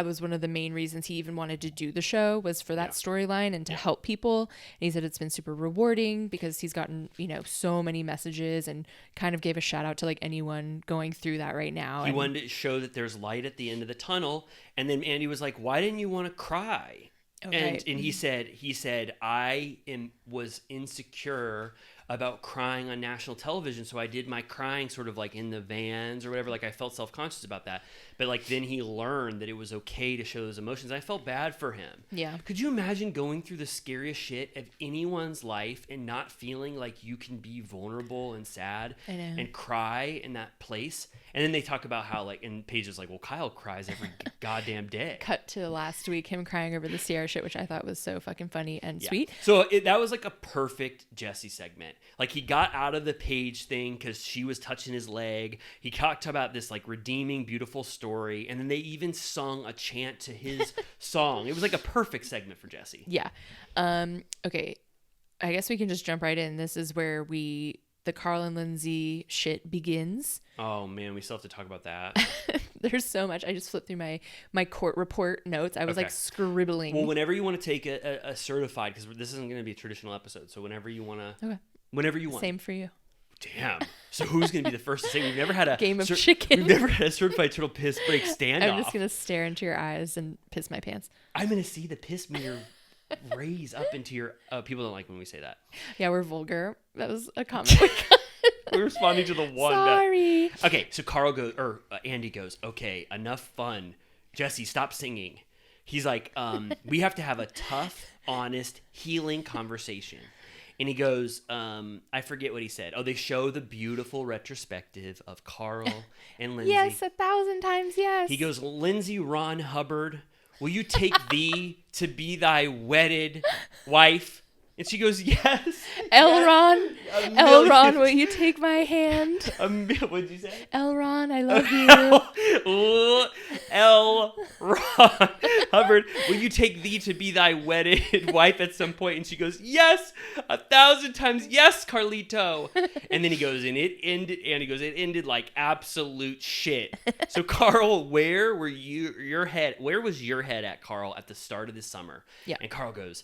was one of the main reasons he even wanted to do the show, was for that storyline and to help people. And he said it's been super rewarding because he's gotten, so many messages, and kind of gave a shout out to like anyone going through that right now. He wanted to show that there's light at the end of the tunnel. And then Andy was like, why didn't you want to cry? Okay. And he said I was insecure about crying on national television. So I did my crying sort of like in the vans or whatever. Like I felt self-conscious about that. But like then he learned that it was okay to show those emotions. I felt bad for him. Yeah. Could you imagine going through the scariest shit of anyone's life and not feeling like you can be vulnerable and sad I know. and cry in that place? And then they talk about how like, and Paige is like, well, Kyle cries every goddamn day. Cut to last week, him crying over the Sierra shit, which I thought was so fucking funny and sweet. So that was like a perfect Jesse segment. Like he got out of the Paige thing because she was touching his leg. He talked about this like redeeming, beautiful story. And then they even sung a chant to his song. It was like a perfect segment for Jesse. Yeah. Okay. I guess we can just jump right in. This is where the Carl and Lindsay shit begins. Oh man, we still have to talk about that. There's so much. I just flipped through my court report notes. I was like scribbling. Well, whenever you want to take a certified, because this isn't going to be a traditional episode, so whenever you want to, Okay. Whenever you want. Same for you. Damn. So who's going to be the first to say we've never had a Game of chicken? We've never had a certified turtle piss break standoff. I'm just gonna stare into your eyes and piss my pants. I'm going to see the piss meter raise up into your. People don't like when we say that. Yeah, we're vulgar. That was a comment. We're responding to the one. Sorry. Okay, so Andy goes, okay, enough fun. Jesse, stop singing. He's like, we have to have a tough, honest, healing conversation. And he goes, I forget what he said. Oh, they show the beautiful retrospective of Carl and Lindsay. Yes, 1,000 times yes. He goes, Lindsay, Ron Hubbard, will you take thee to be thy wedded wife? And she goes, yes. Elron, Yes. Elron, will you take my hand? What'd you say? Elron, I love you. L. Ron Hubbard, will you take thee to be thy wedded wife at some point? And she goes, yes, 1,000 times yes, Carlito. And then he goes, and it ended like absolute shit. So Carl, where was your head at, Carl, at the start of this summer? Yeah. And Carl goes,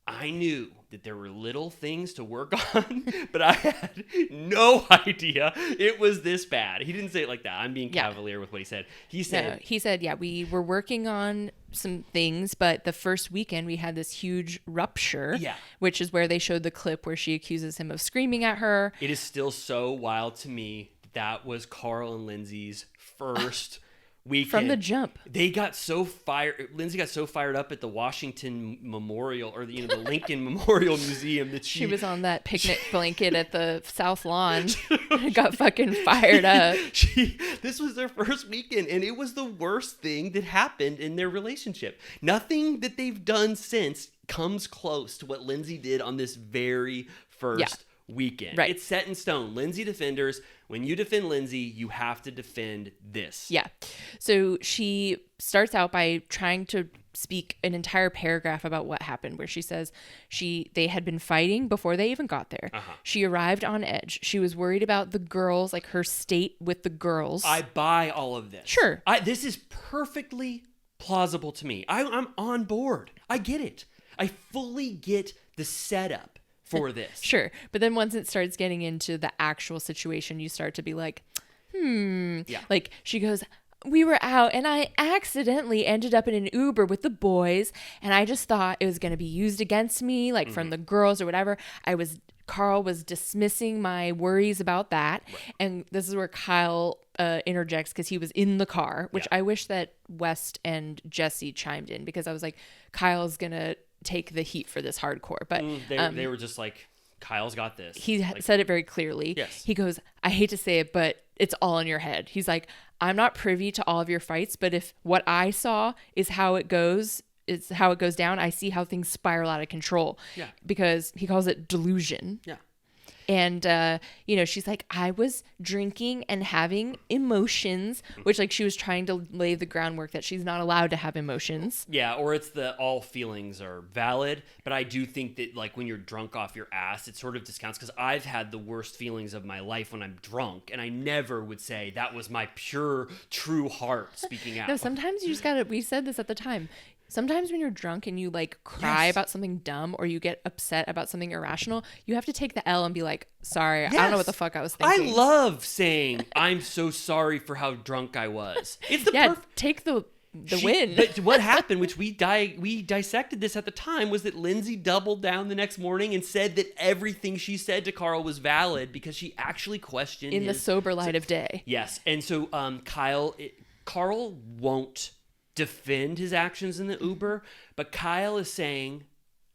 I knew that there were little things to work on, but I had no idea it was this bad. He didn't say it like that. I'm being cavalier with what he said. He said, yeah, we were working on some things, but the first weekend we had this huge rupture, which is where they showed the clip where she accuses him of screaming at her. It is still so wild to me that was Carl and Lindsay's first weekend. From the jump. They got so fired. Lindsay got so fired up at the Washington Memorial or the Lincoln Memorial Museum that she was on that picnic blanket at the South Lawn. Got fucking fired up. This was their first weekend, and it was the worst thing that happened in their relationship. Nothing that they've done since comes close to what Lindsay did on this very first weekend. Right. It's set in stone. Lindsay defenders. When you defend Lindsay, you have to defend this. Yeah. So she starts out by trying to speak an entire paragraph about what happened, where she says they had been fighting before they even got there. She arrived on edge. She was worried about the girls, like her state with the girls. I buy all of this. Sure. This is perfectly plausible to me. I'm on board. I get it. I fully get the setup for this. Sure. But then once it starts getting into the actual situation, you start to be like, Yeah. Like she goes, we were out and I accidentally ended up in an Uber with the boys and I just thought it was going to be used against me, like from the girls or whatever. Carl was dismissing my worries about that. Right. And this is where Kyle interjects because he was in the car, which I wish that West and Jesse chimed in, because I was like, Kyle's going to take the heat for this hardcore. But they were just like, Kyle's got this. He said it very clearly. Yes. He goes, I hate to say it, but it's all in your head. He's like, I'm not privy to all of your fights, but if what I saw is how it goes down, I see how things spiral out of control. Yeah. Because he calls it delusion. Yeah. And, she's like, I was drinking and having emotions, which like she was trying to lay the groundwork that she's not allowed to have emotions. Yeah. Or it's all feelings are valid. But I do think that like when you're drunk off your ass, it sort of discounts, because I've had the worst feelings of my life when I'm drunk. And I never would say that was my pure, true heart speaking out. No, sometimes you just gotta, we said this at the time. Sometimes when you're drunk and you like cry about something dumb or you get upset about something irrational, you have to take the L and be like, sorry, I don't know what the fuck I was thinking. I love saying, I'm so sorry for how drunk I was. It's the take the the win. But what happened, which we dissected this at the time, was that Lindsay doubled down the next morning and said that everything she said to Carl was valid because she actually questioned In the sober light of day. Yes, and so Carl won't defend his actions in the Uber, but Kyle is saying,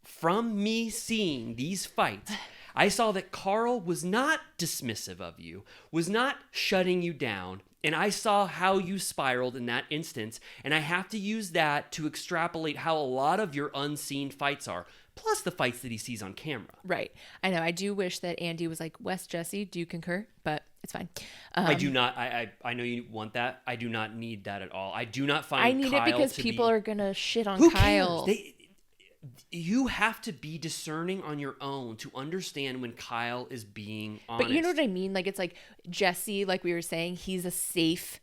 from me seeing these fights, I saw that Carl was not dismissive of you, was not shutting you down, and I saw how you spiraled in that instance, and I have to use that to extrapolate how a lot of your unseen fights are, plus the fights that he sees on camera. Right. I know. I do wish that Andy was like, Wes, Jesse, do you concur? But it's fine. I do not. I know you want that. I do not need that at all. I do not find I need Kyle it because to people be, are going to shit on Who Kyle. cares? You have to be discerning on your own to understand when Kyle is being honest. But you know what I mean? Like, it's like Jesse, like we were saying, he's a safe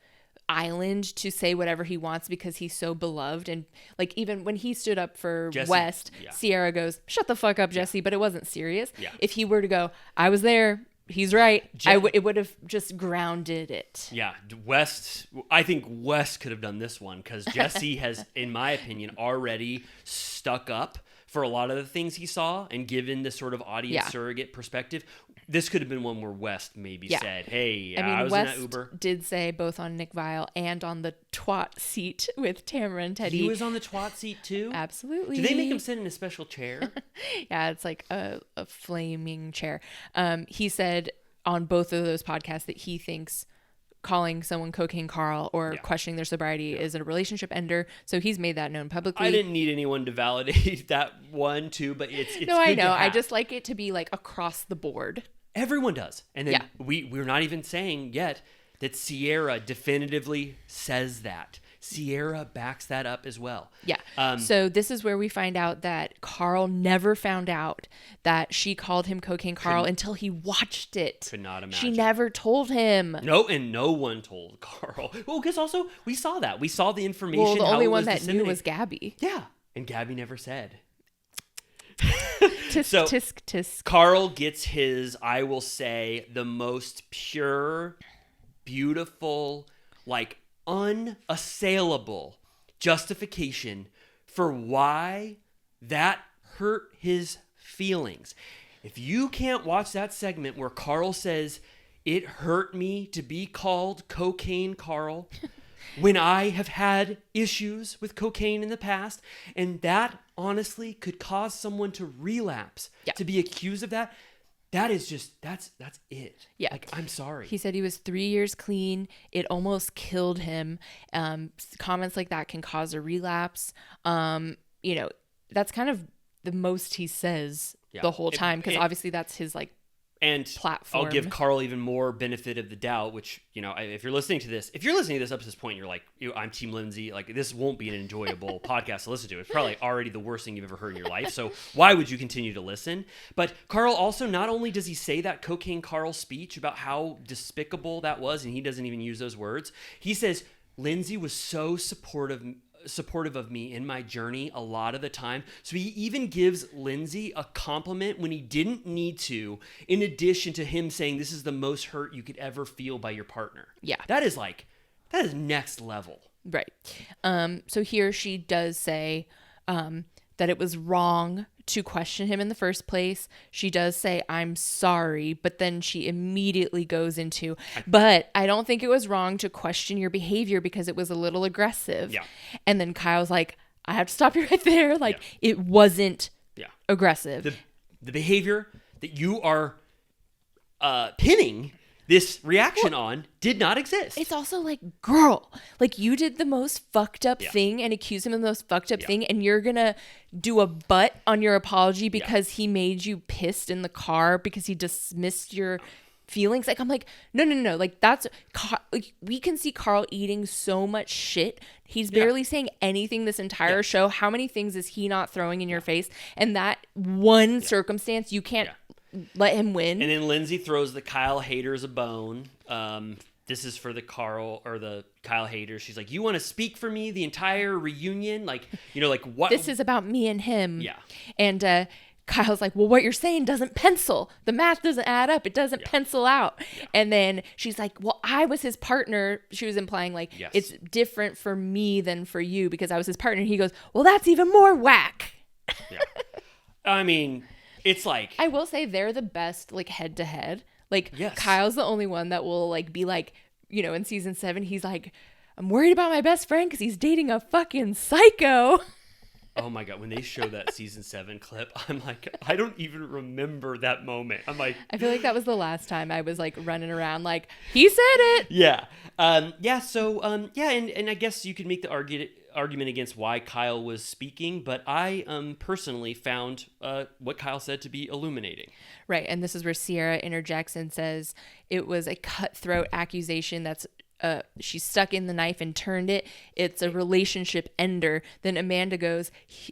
island to say whatever he wants because he's so beloved. And like, even when he stood up for Jesse, West, yeah. Sierra goes, shut the fuck up, Jesse. But it wasn't serious. Yeah. If he were to go, I was there, he's right, it would have just grounded it. Yeah, I think West could have done this one because Jesse has, in my opinion, already stuck up for a lot of the things he saw and given the sort of audience surrogate perspective. This could have been one where West maybe said, hey, I was West in that Uber. Did say both on Nick Viall and on the twat seat with Tamara and Teddy. He was on the twat seat too? Absolutely. Did they make him sit in a special chair? Yeah, it's like a flaming chair. He said on both of those podcasts that he thinks calling someone Cocaine Carl or questioning their sobriety is a relationship ender. So he's made that known publicly. I didn't need anyone to validate that one too, but it's no, good I know. to have. I just like it to be like across the board. Everyone does. And then we're not even saying yet that Sierra definitively says that. Sierra backs that up as well. Yeah. So this is where we find out that Carl never found out that she called him Cocaine Carl until he watched it. Could not imagine. She never told him. No, and no one told Carl. Well, because also we saw that. We saw the information. Well, the how only it one was that knew disseminated. was Gabby. Yeah. And Gabby never said. Tisk, So, tisk, tisk. Carl gets his, I will say, the most pure, beautiful, like unassailable justification for why that hurt his feelings. If you can't watch that segment where Carl says, it hurt me to be called Cocaine Carl when I have had issues with cocaine in the past, and that honestly could cause someone to relapse, to be accused of that. That is just, that's it. Yeah. Like, I'm sorry. He said he was 3 years clean. It almost killed him. Comments like that can cause a relapse. That's kind of the most he says the whole time, because obviously that's his like platform. I'll give Carl even more benefit of the doubt, which, if you're listening to this up to this point, you're like, I'm Team Lindsay. Like, this won't be an enjoyable podcast to listen to. It's probably already the worst thing you've ever heard in your life. So why would you continue to listen? But Carl also, not only does he say that Cocaine Carl speech about how despicable that was, and he doesn't even use those words, he says, Lindsay was so supportive of me in my journey a lot of the time. So he even gives Lindsay a compliment when he didn't need to, in addition to him saying this is the most hurt you could ever feel by your partner. Yeah. That is next level. Right. So here she does say that it was wrong to question him in the first place. She does say, I'm sorry, but then she immediately goes into, but I don't think it was wrong to question your behavior because it was a little aggressive. Yeah. And then Kyle's like, I have to stop you right there. Like, it wasn't aggressive. The behavior that you are pinning this reaction on did not exist. It's also like, girl, like, you did the most fucked up thing and accuse him of the most fucked up thing, and you're gonna do a butt on your apology because he made you pissed in the car because he dismissed your feelings. Like, I'm like, no. Like, like, we can see Carl eating so much shit. He's barely saying anything this entire show. How many things is he not throwing in your face? And that one circumstance, you can't let him win. And then Lindsay throws the Kyle haters a bone. This is for the Kyle haters. She's like, you want to speak for me the entire reunion? Like, like what? This is about me and him. Yeah. And Kyle's like, well, what you're saying doesn't pencil. The math doesn't add up. It doesn't pencil out. And then she's like, well, I was his partner. She was implying like, it's different for me than for you because I was his partner. And he goes, well, that's even more whack. Yeah. I mean, it's like, I will say they're the best like head to head. Like Yes. Kyle's the only one that will like be like, you know, in season 7, he's like, I'm worried about my best friend because he's dating a fucking psycho. oh my God, when they show that season 7 clip, I'm like, I don't even remember that moment. I'm like, I feel like that was the last time I was like running around like, he said it. yeah. So, and I guess you could make the argument against why Kyle was speaking, but I personally found what Kyle said to be illuminating. Right. And this is where Sierra interjects and says it was a cutthroat accusation that's she stuck in the knife and turned it. It's a relationship ender. Then Amanda goes,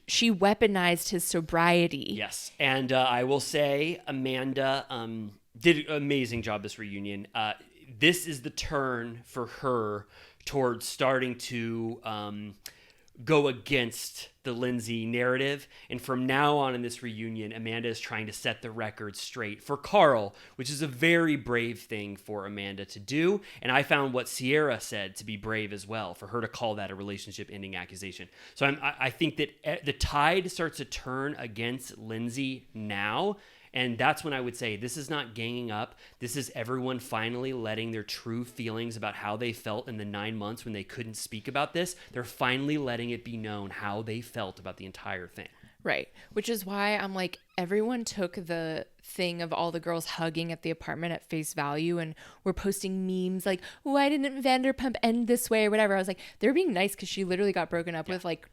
she weaponized his sobriety. Yes. And I will say Amanda did an amazing job this reunion. This is the turn for her towards starting to go against the Lindsay narrative. And from now on in this reunion, Amanda is trying to set the record straight for Carl, which is a very brave thing for Amanda to do. And I found what Sierra said to be brave as well, for her to call that a relationship ending accusation. So I think that the tide starts to turn against Lindsay now. And that's when I would say this is not ganging up. This is everyone finally letting their true feelings about how they felt in the 9 months when they couldn't speak about this. They're finally letting it be known how they felt about the entire thing. Right. Which is why I'm like, everyone took the thing of all the girls hugging at the apartment at face value and were posting memes like, why didn't Vanderpump end this way or whatever. I was like, they're being nice because she literally got broken up with like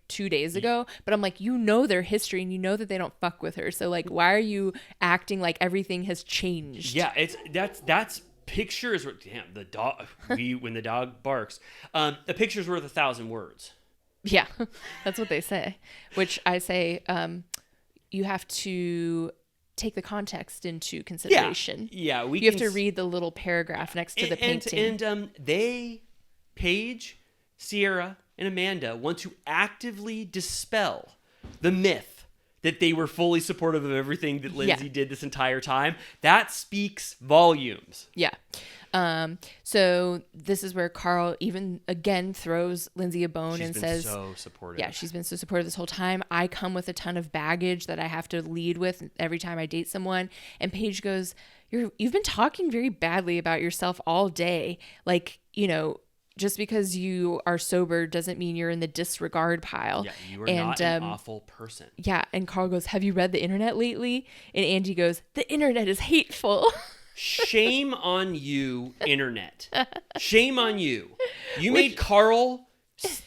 2 days ago. But I'm like, you know their history and you know that they don't fuck with her. So like, why are you acting like everything has changed? Yeah, that's pictures. Damn, the dog. When the dog barks, a picture's worth 1,000 words. Yeah, that's what they say, which I say you have to take the context into consideration. Yeah, you have to read the little paragraph next to the painting. And Paige, Sierra, and Amanda want to actively dispel the myth that they were fully supportive of everything that Lindsay did this entire time. That speaks volumes. Yeah. So this is where Carl even again throws Lindsay a bone and says, so supportive. Yeah, she's been so supportive this whole time. I come with a ton of baggage that I have to lead with every time I date someone. And Paige goes, you've been talking very badly about yourself all day. Like, you know, just because you are sober doesn't mean you're in the disregard pile. Yeah, you are not an awful person. Yeah. And Carl goes, have you read the internet lately? And Angie goes, the internet is hateful. Shame on you, internet. Shame on you. You made Carl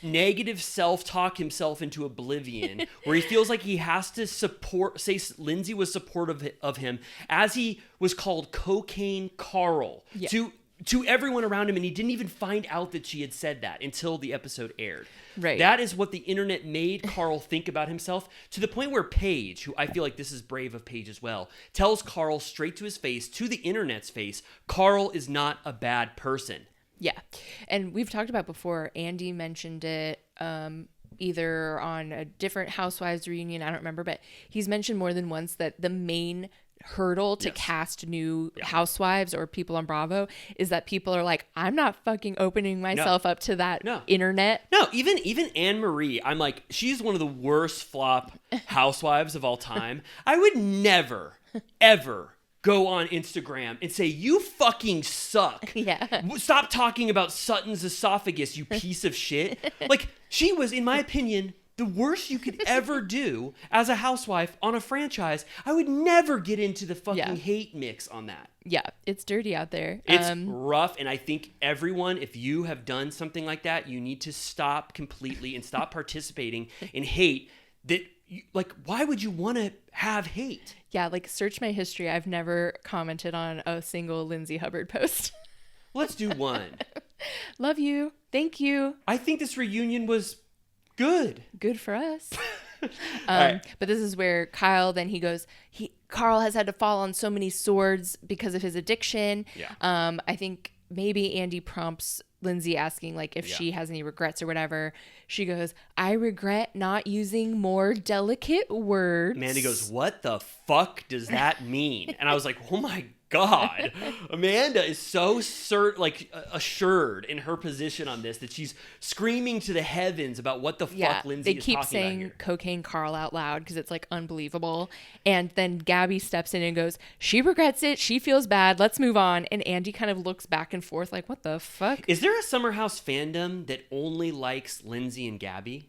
negative self-talk himself into oblivion, where he feels like he has to say Lindsay was supportive of him as he was called Cocaine Carl to everyone around him, and he didn't even find out that she had said that until the episode aired. Right. That is what the internet made Carl think about himself, to the point where Paige, who I feel like this is brave of Paige as well, tells Carl straight to his face, to the internet's face, Carl is not a bad person. Yeah. And we've talked about before, Andy mentioned it either on a different Housewives reunion, I don't remember, but he's mentioned more than once that the main hurdle to cast new housewives or people on Bravo is that people are like, I'm not fucking opening myself up to that internet. No, even Anne-Marie, I'm like, she's one of the worst flop housewives of all time. I would never, ever go on Instagram and say, you fucking suck. Yeah. Stop talking about Sutton's esophagus, you piece of shit. Like, she was, in my opinion, the worst you could ever do as a housewife on a franchise. I would never get into the fucking hate mix on that. Yeah, it's dirty out there. It's rough, and I think everyone, if you have done something like that, you need to stop completely and stop participating in hate. Like, why would you want to have hate? Yeah, like, search my history. I've never commented on a single Lindsay Hubbard post. Let's do one. Love you. Thank you. I think this reunion was good. Good for us. Right. But this is where Kyle, then he goes, Carl has had to fall on so many swords because of his addiction. Yeah. I think maybe Andy prompts Lindsay asking like if Yeah. she has any regrets or whatever. She goes, I regret not using more delicate words. Amanda goes, what the fuck does that mean? And I was like, oh my God. Amanda is so assured in her position on this that she's screaming to the heavens about what the fuck Lindsay they is keep talking about saying here. cocaine Carl out loud because it's like unbelievable. And then Gabby steps in and goes, she regrets it. She feels bad. Let's move on. And Andy kind of looks back and forth like, what the fuck? Is there a Summer House fandom that only likes Lindsay and Gabby?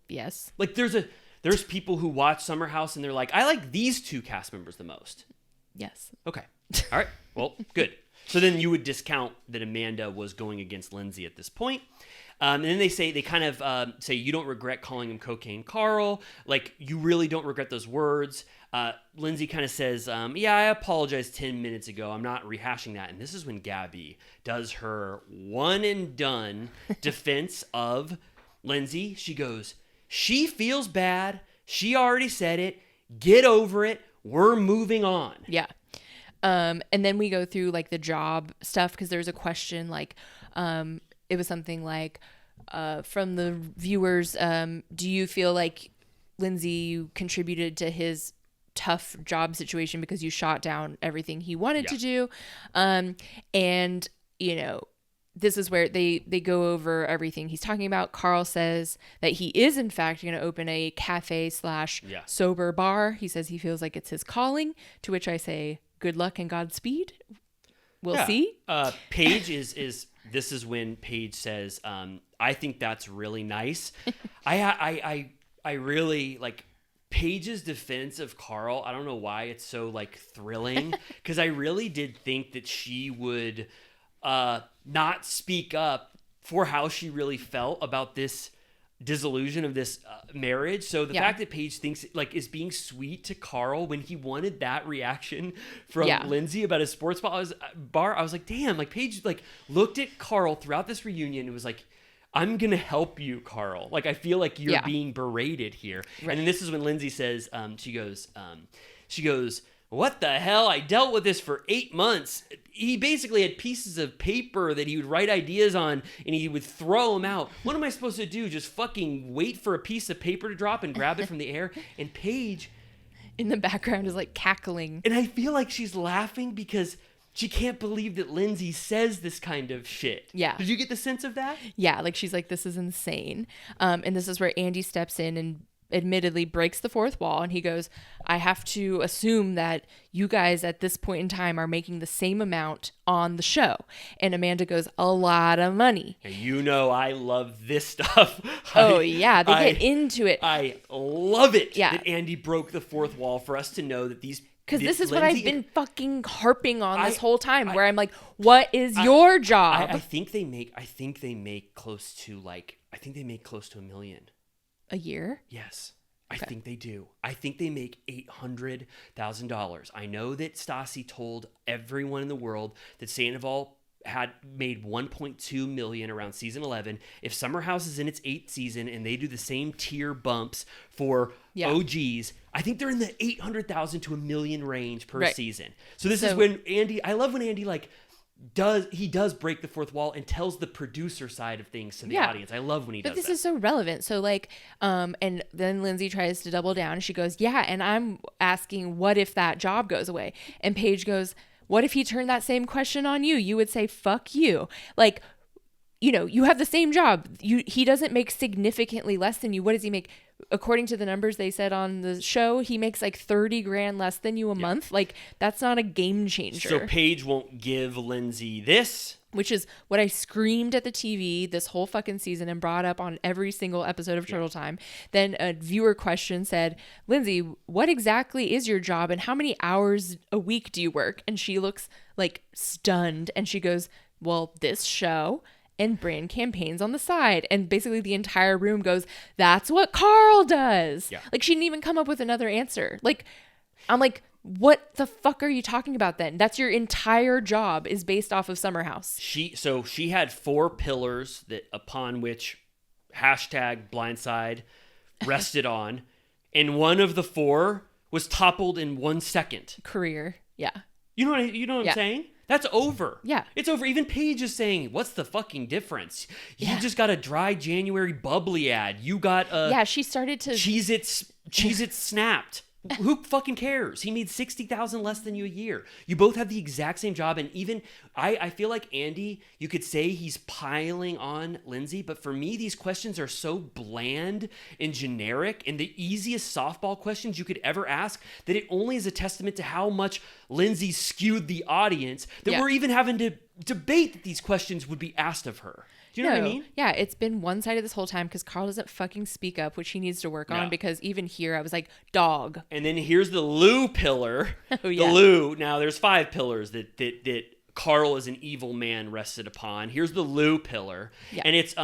Yes. Like there's people who watch Summer House and they're like, I like these two cast members the most. Yes. Okay. All right. Well, good. So then you would discount that Amanda was going against Lindsay at this point. And then they kind of say you don't regret calling him Cocaine Carl. Like you really don't regret those words. Lindsay kind of says, yeah, I apologized 10 minutes ago. I'm not rehashing that. And this is when Gabby does her one and done defense of Lindsay. She goes, she feels bad. She already said it. Get over it. We're moving on. Yeah. And then we go through like the job stuff because there's a question like, it was something like, from the viewers, do you feel like Lindsay, you contributed to his tough job situation because you shot down everything he wanted to do? And you know, this is where they go over everything he's talking about. Carl says that he is in fact going to open a cafe / sober bar. He says he feels like it's his calling, to which I say, good luck and Godspeed. We'll see. Paige this is when Paige says, I think that's really nice. I really like Paige's defense of Carl. I don't know why it's so like thrilling because I really did think that she would not speak up for how she really felt about this disillusion of this marriage. So the fact that Paige thinks like is being sweet to Carl when he wanted that reaction from Lindsay about his sports bar, I was like, damn, like Paige like looked at Carl throughout this reunion and was like, I'm gonna help you, Carl. Like I feel like you're being berated here. Right. And then this is when Lindsay says, she goes, what the hell? I dealt with this for 8 months. He basically had pieces of paper that he would write ideas on and he would throw them out. What am I supposed to do? Just fucking wait for a piece of paper to drop and grab it from the air? And Paige in the background is like cackling. And I feel like she's laughing because she can't believe that Lindsay says this kind of shit. Yeah. Did you get the sense of that? Yeah. Like she's like, this is insane. And this is where Andy steps in and admittedly breaks the fourth wall, and he goes, I have to assume that you guys at this point in time are making the same amount on the show. And Amanda goes, a lot of money. And you know I love this stuff. They get into it. I love it that Andy broke the fourth wall for us to know that these because this is what I've been fucking harping on this whole time, where I'm like, what is your job? I think they make close to $1 million. A year? Yes. I think they do. I think they make $800,000. I know that Stassi told everyone in the world that Sandoval had made 1.2 million around season 11. If Summer House is in its 8th season and they do the same tier bumps for OGs, I think they're in the 800,000 to $1 million range per season. So this is when Andy, I love when Andy does break the fourth wall and tells the producer side of things to the audience. I love when he does that. But this is so relevant. So like, and then Lindsay tries to double down and she goes, yeah, and I'm asking, what if that job goes away? And Paige goes, what if he turned that same question on you? You would say, fuck you. Like, you know, you have the same job. He doesn't make significantly less than you. What does he make? According to the numbers they said on the show, he makes like 30 grand less than you a month. Like, that's not a game changer. So Paige won't give Lindsay this. Which is what I screamed at the TV this whole fucking season and brought up on every single episode of Turtle Time. Then a viewer question said, Lindsay, what exactly is your job and how many hours a week do you work? And she looks like stunned and she goes, well, this show and brand campaigns on the side. And basically the entire room goes, that's what Carl does. Yeah. Like, she didn't even come up with another answer. Like, I'm like, what the fuck are you talking about then? That's your entire job is based off of Summer House. She had 4 pillars that upon which #blindside rested on. And one of the 4 was toppled in 1 second. Career. Yeah. You know what I'm saying? That's over. Yeah. It's over. Even Paige is saying, what's the fucking difference? You Yeah. just got a dry January bubbly ad. You got a Yeah, she started to... Cheez-It snapped. Who fucking cares? He made $60,000 less than you a year. You both have the exact same job. And even I feel like Andy, you could say he's piling on Lindsay, but for me, these questions are so bland and generic and the easiest softball questions you could ever ask that it only is a testament to how much Lindsay skewed the audience that Yeah. we're even having to debate that these questions would be asked of her. Do you know what I mean? Yeah, it's been one-sided this whole time because Carl doesn't fucking speak up, which he needs to work on, No. because even here I was like, dog. And then here's the Lou pillar. Oh, yeah. The Lou. Now there's 5 pillars that Carl as an evil man rested upon. Here's the Lou pillar. Yeah. And it's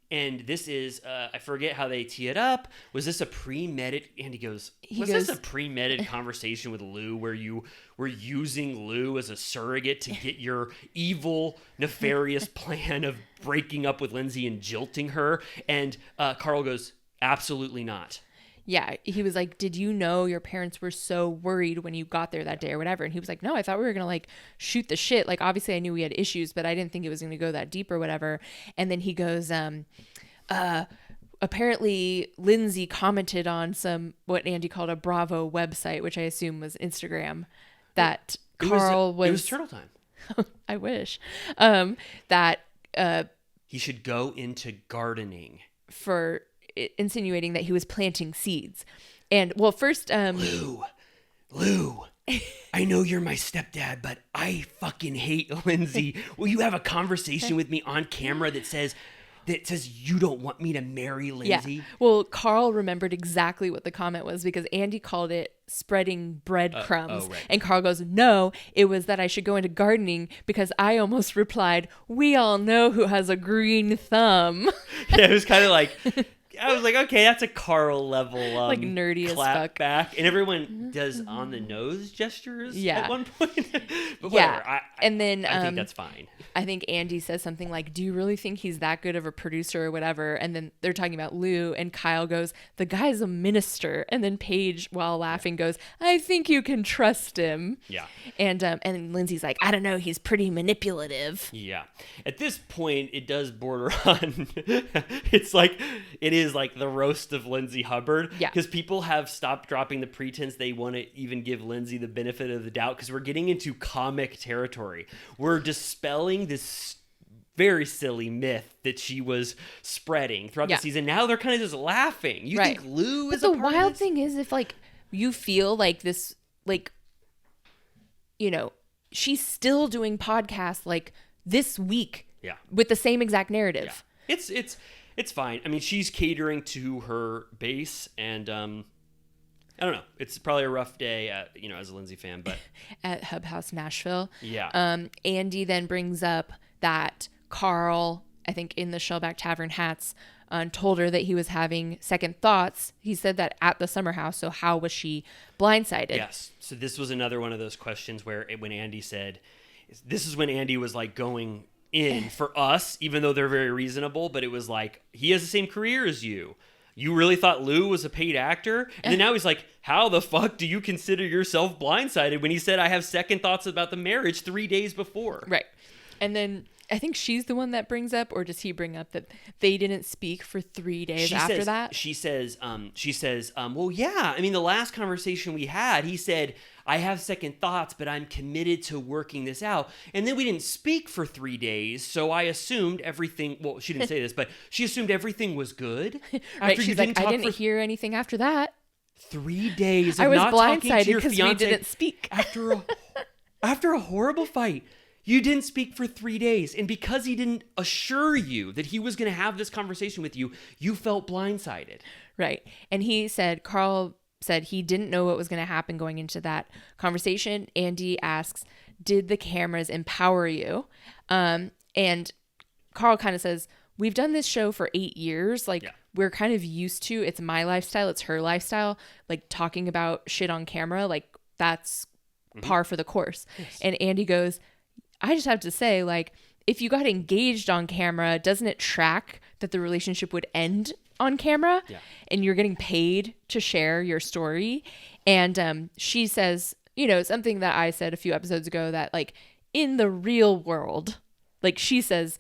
and this is I forget how they tee it up. Was this a premeditated? And he goes, this a premeditated conversation with Lou where you were using Lou as a surrogate to get your evil, nefarious plan of breaking up with Lindsay and jilting her? And Carl goes, absolutely not. Yeah, he was like, did you know your parents were so worried when you got there that day or whatever? And he was like, no, I thought we were going to like shoot the shit. Like, obviously I knew we had issues, but I didn't think it was going to go that deep or whatever. And then he goes, apparently Lindsay commented on what Andy called a Bravo website, which I assume was Instagram, that Carl was... It was Turtle Time. I wish. That He should go into gardening. for insinuating that he was planting seeds. And well, first, Lou, I know you're my stepdad, but I fucking hate Lindsay. Will you have a conversation with me on camera that says you don't want me to marry Lindsay? yeah. Well, Carl remembered exactly what the comment was because Andy called it spreading breadcrumbs. right. And Carl goes, no, it was that I should go into gardening because I almost replied, we all know who has a green thumb. Yeah, it was kind of like, I was like, okay, that's a Carl level Like nerdy as clap fuck. back. And everyone does on the nose gestures Yeah. at one point. But Yeah. whatever. And then I think that's fine. I think Andy says something like, do you really think he's that good of a producer or whatever? And then they're talking about Lou, and Kyle goes, the guy's a minister. And then Paige, while laughing, goes, I think you can trust him. Yeah. And Lindsay's like, I don't know, he's pretty manipulative. Yeah. At this point, it does border on. It is like the roast of Lindsay Hubbard. Yeah. Because people have stopped dropping the pretense they want to even give Lindsay the benefit of the doubt because we're getting into comic territory. We're dispelling this very silly myth that she was spreading throughout Yeah. the season. Now they're kind of just laughing. You Right. think Lou But is the a part of wild this? thing is, if like you feel like this, like, you know, she's still doing podcasts like this week Yeah. with the same exact narrative. Yeah. It's fine. I mean, she's catering to her base, and I don't know. It's probably a rough day, as a Lindsay fan, but At Hub House Nashville. yeah. Andy then brings up that Carl, I think in the Shellback Tavern hats, told her that he was having second thoughts. He said that at the summer house. So how was she blindsided? Yes. So this was another one of those questions where when Andy said, this is when Andy was like going in for us, even though they're very reasonable, but it was like, he has the same career as you. You really thought Lou was a paid actor? And then now he's like, how the fuck do you consider yourself blindsided when he said, I have second thoughts about the marriage 3 days before? Right. And then I think she's the one that brings up, or does he bring up that they didn't speak for 3 days after that? She says, well, yeah. I mean, the last conversation we had, he said, I have second thoughts, but I'm committed to working this out. And then we didn't speak for 3 days, so I assumed everything. Well, she didn't say this, but she assumed everything was good. Right. She's like, I didn't hear anything after that. 3 days. Of I was not talking to blindsided your because we fiance didn't speak. after a horrible fight. You didn't speak for 3 days. And because he didn't assure you that he was going to have this conversation with you, you felt blindsided. Right. And Carl said he didn't know what was going to happen going into that conversation. Andy asks, did the cameras empower you? And Carl kind of says, we've done this show for 8 years. Like, we're kind of used to, it's my lifestyle, it's her lifestyle. Like, talking about shit on camera, like, that's par for the course. Yes. And Andy goes, I just have to say, like, if you got engaged on camera, doesn't it track that the relationship would end on camera? Yeah. And you're getting paid to share your story. And she says, something that I said a few episodes ago, that like, in the real world, like she says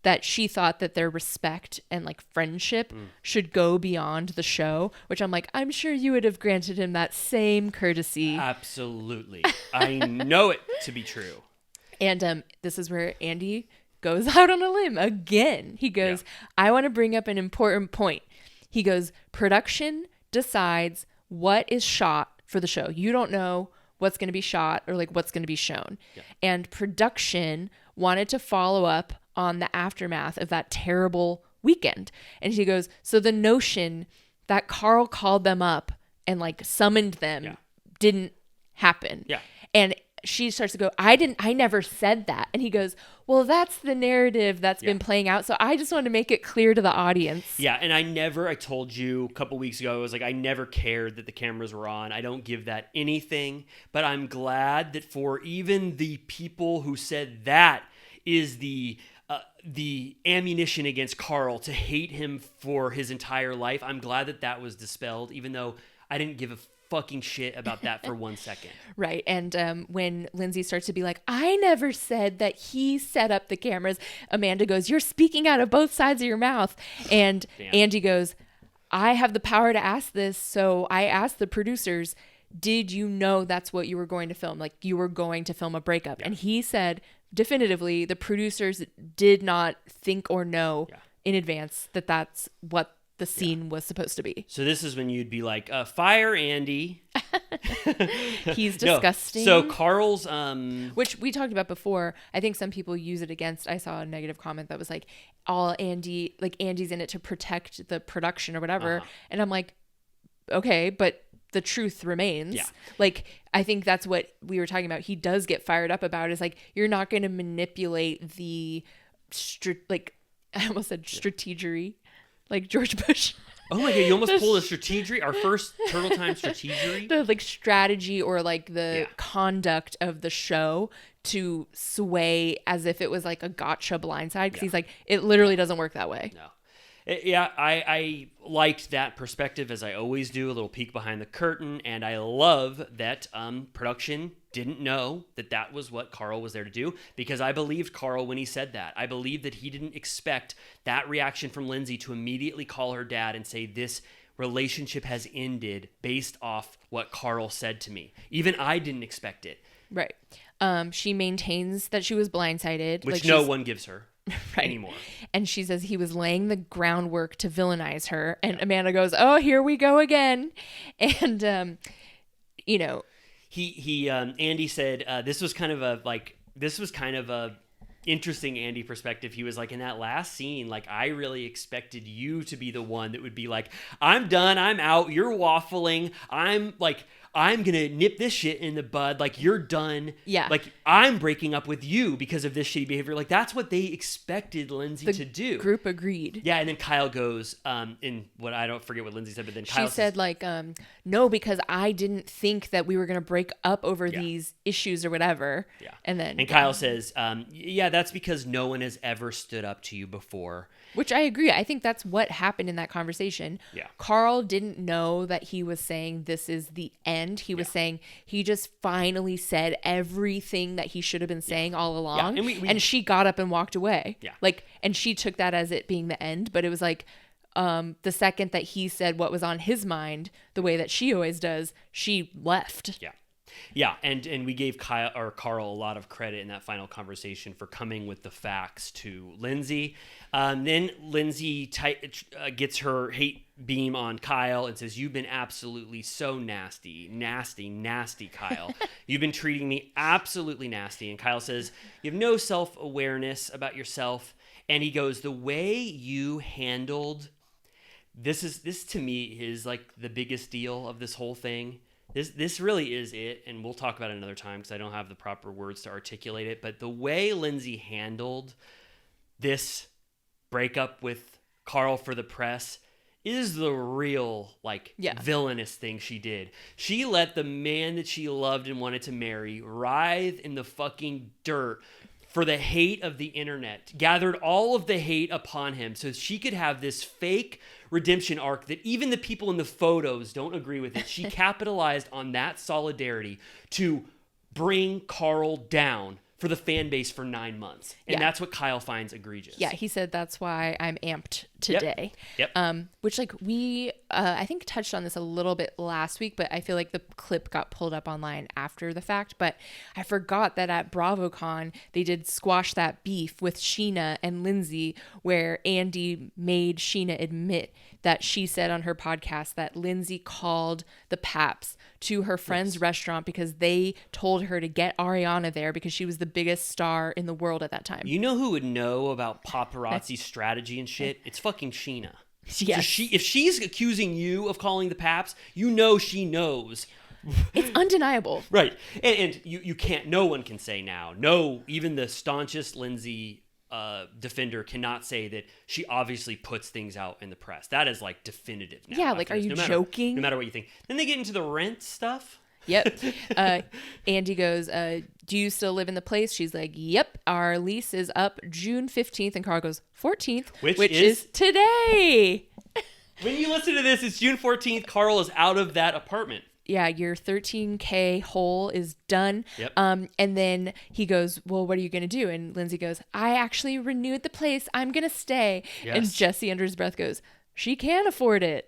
that she thought that their respect and like friendship should go beyond the show, which I'm like, I'm sure you would have granted him that same courtesy. Absolutely. I know it to be true. And this is where Andy goes out on a limb again. He goes, I want to bring up an important point. He goes, production decides what is shot for the show. You don't know what's going to be shot or like what's going to be shown. Yeah. And production wanted to follow up on the aftermath of that terrible weekend. And he goes, so the notion that Carl called them up and like summoned them didn't happen. Yeah. And she starts to go, I never said that. And he goes, well, that's the narrative that's been playing out. So I just wanted to make it clear to the audience. Yeah. And I told you a couple weeks ago, I was like, I never cared that the cameras were on. I don't give that anything, but I'm glad that for even the people who said that is the ammunition against Carl to hate him for his entire life. I'm glad that that was dispelled, even though I didn't give a fucking shit about that for 1 second. Right. And when Lindsay starts to be like, I never said that he set up the cameras, Amanda goes, you're speaking out of both sides of your mouth. And Andy goes, I have the power to ask this. So I asked the producers, did you know that's what you were going to film? Like you were going to film a breakup. Yeah. And he said definitively the producers did not think or know in advance that that's what the scene was supposed to be. So this is when you'd be like, fire Andy. He's disgusting. No. So Carl's which we talked about before. I think some people use it against. I saw a negative comment that was like, all Andy, like Andy's in it to protect the production or whatever. And I'm like, okay, but the truth remains. Yeah. Like, I think that's what we were talking about. He does get fired up about is like, you're not going to manipulate the I almost said strategery, like George Bush. Oh my God, you almost pulled a strategery, our first Turtle Time strategery. The like strategy or like the conduct of the show to sway as if it was like a gotcha blindside. Because he's like, it literally doesn't work that way. No. Yeah, I liked that perspective, as I always do, a little peek behind the curtain, and I love that production didn't know that that was what Carl was there to do, because I believed Carl when he said that. I believed that he didn't expect that reaction from Lindsay to immediately call her dad and say, this relationship has ended based off what Carl said to me. Even I didn't expect it. Right. She maintains that she was blindsided. Which no one gives her. Right. Anymore. And she says he was laying the groundwork to villainize her. And Amanda goes, oh, here we go again. And, you know. Andy said, this was kind of a interesting Andy perspective. He was like, in that last scene, like, I really expected you to be the one that would be like, I'm done, I'm out, you're waffling, I'm gonna nip this shit in the bud, like, you're done. Yeah. Like, I'm breaking up with you because of this shitty behavior. Like, that's what they expected Lindsay to do. The group agreed. Yeah, and then Kyle goes, in what, I don't forget what Lindsay said, but then Kyle said, like, no, because I didn't think that we were gonna break up over these issues or whatever. Yeah. And Kyle says, yeah, that's because no one has ever stood up to you before. Which I agree. I think that's what happened in that conversation. Yeah. Carl didn't know that he was saying this is the end. He was saying he just finally said everything that he should have been saying all along. Yeah. And she got up and walked away. Yeah. Like, and she took that as it being the end. But it was like the second that he said what was on his mind, the way that she always does, she left. Yeah. Yeah, and we gave Carl a lot of credit in that final conversation for coming with the facts to Lindsay. Then Lindsay gets her hate beam on Kyle and says, you've been absolutely so nasty, Kyle. You've been treating me absolutely nasty. And Kyle says, you have no self-awareness about yourself. And he goes, the way you handled this to me is like the biggest deal of this whole thing. This really is it, and we'll talk about it another time because I don't have the proper words to articulate it, but the way Lindsay handled this breakup with Carl for the press is the real, villainous thing she did. She let the man that she loved and wanted to marry writhe in the fucking dirt for the hate of the internet, gathered all of the hate upon him so she could have this fake redemption arc that even the people in the photos don't agree with it. She capitalized on that solidarity to bring Carl down for the fan base for 9 months. And that's what Kyle finds egregious. Yeah, he said that's why I'm amped today. Yep. Which like we, I think touched on this a little bit last week, but I feel like the clip got pulled up online after the fact. But I forgot that at BravoCon, they did squash that beef with Sheena and Lindsay, where Andy made Sheena admit that she said on her podcast that Lindsay called the Paps to her friend's restaurant because they told her to get Ariana there because she was the biggest star in the world at that time. You know who would know about paparazzi strategy and shit? It's fucking Sheena. Yes. So if she's accusing you of calling the Paps, you know she knows. It's undeniable. Right. And you can't, no one can say now. No, even the staunchest Lindsay defender cannot say that she obviously puts things out in the press. That is like definitive now. Yeah, like, are you joking? No matter what you think. Then they get into the rent stuff. Yep. Andy goes, do you still live in the place? She's like, yep, our lease is up June 15th. And Carl goes, 14th, which is today. When you listen to this, it's June 14th. Carl is out of that apartment. Yeah, your $13K hole is done. Yep. And then he goes, well, what are you going to do? And Lindsay goes, I actually renewed the place. I'm going to stay. Yes. And Jesse under his breath goes, she can afford it.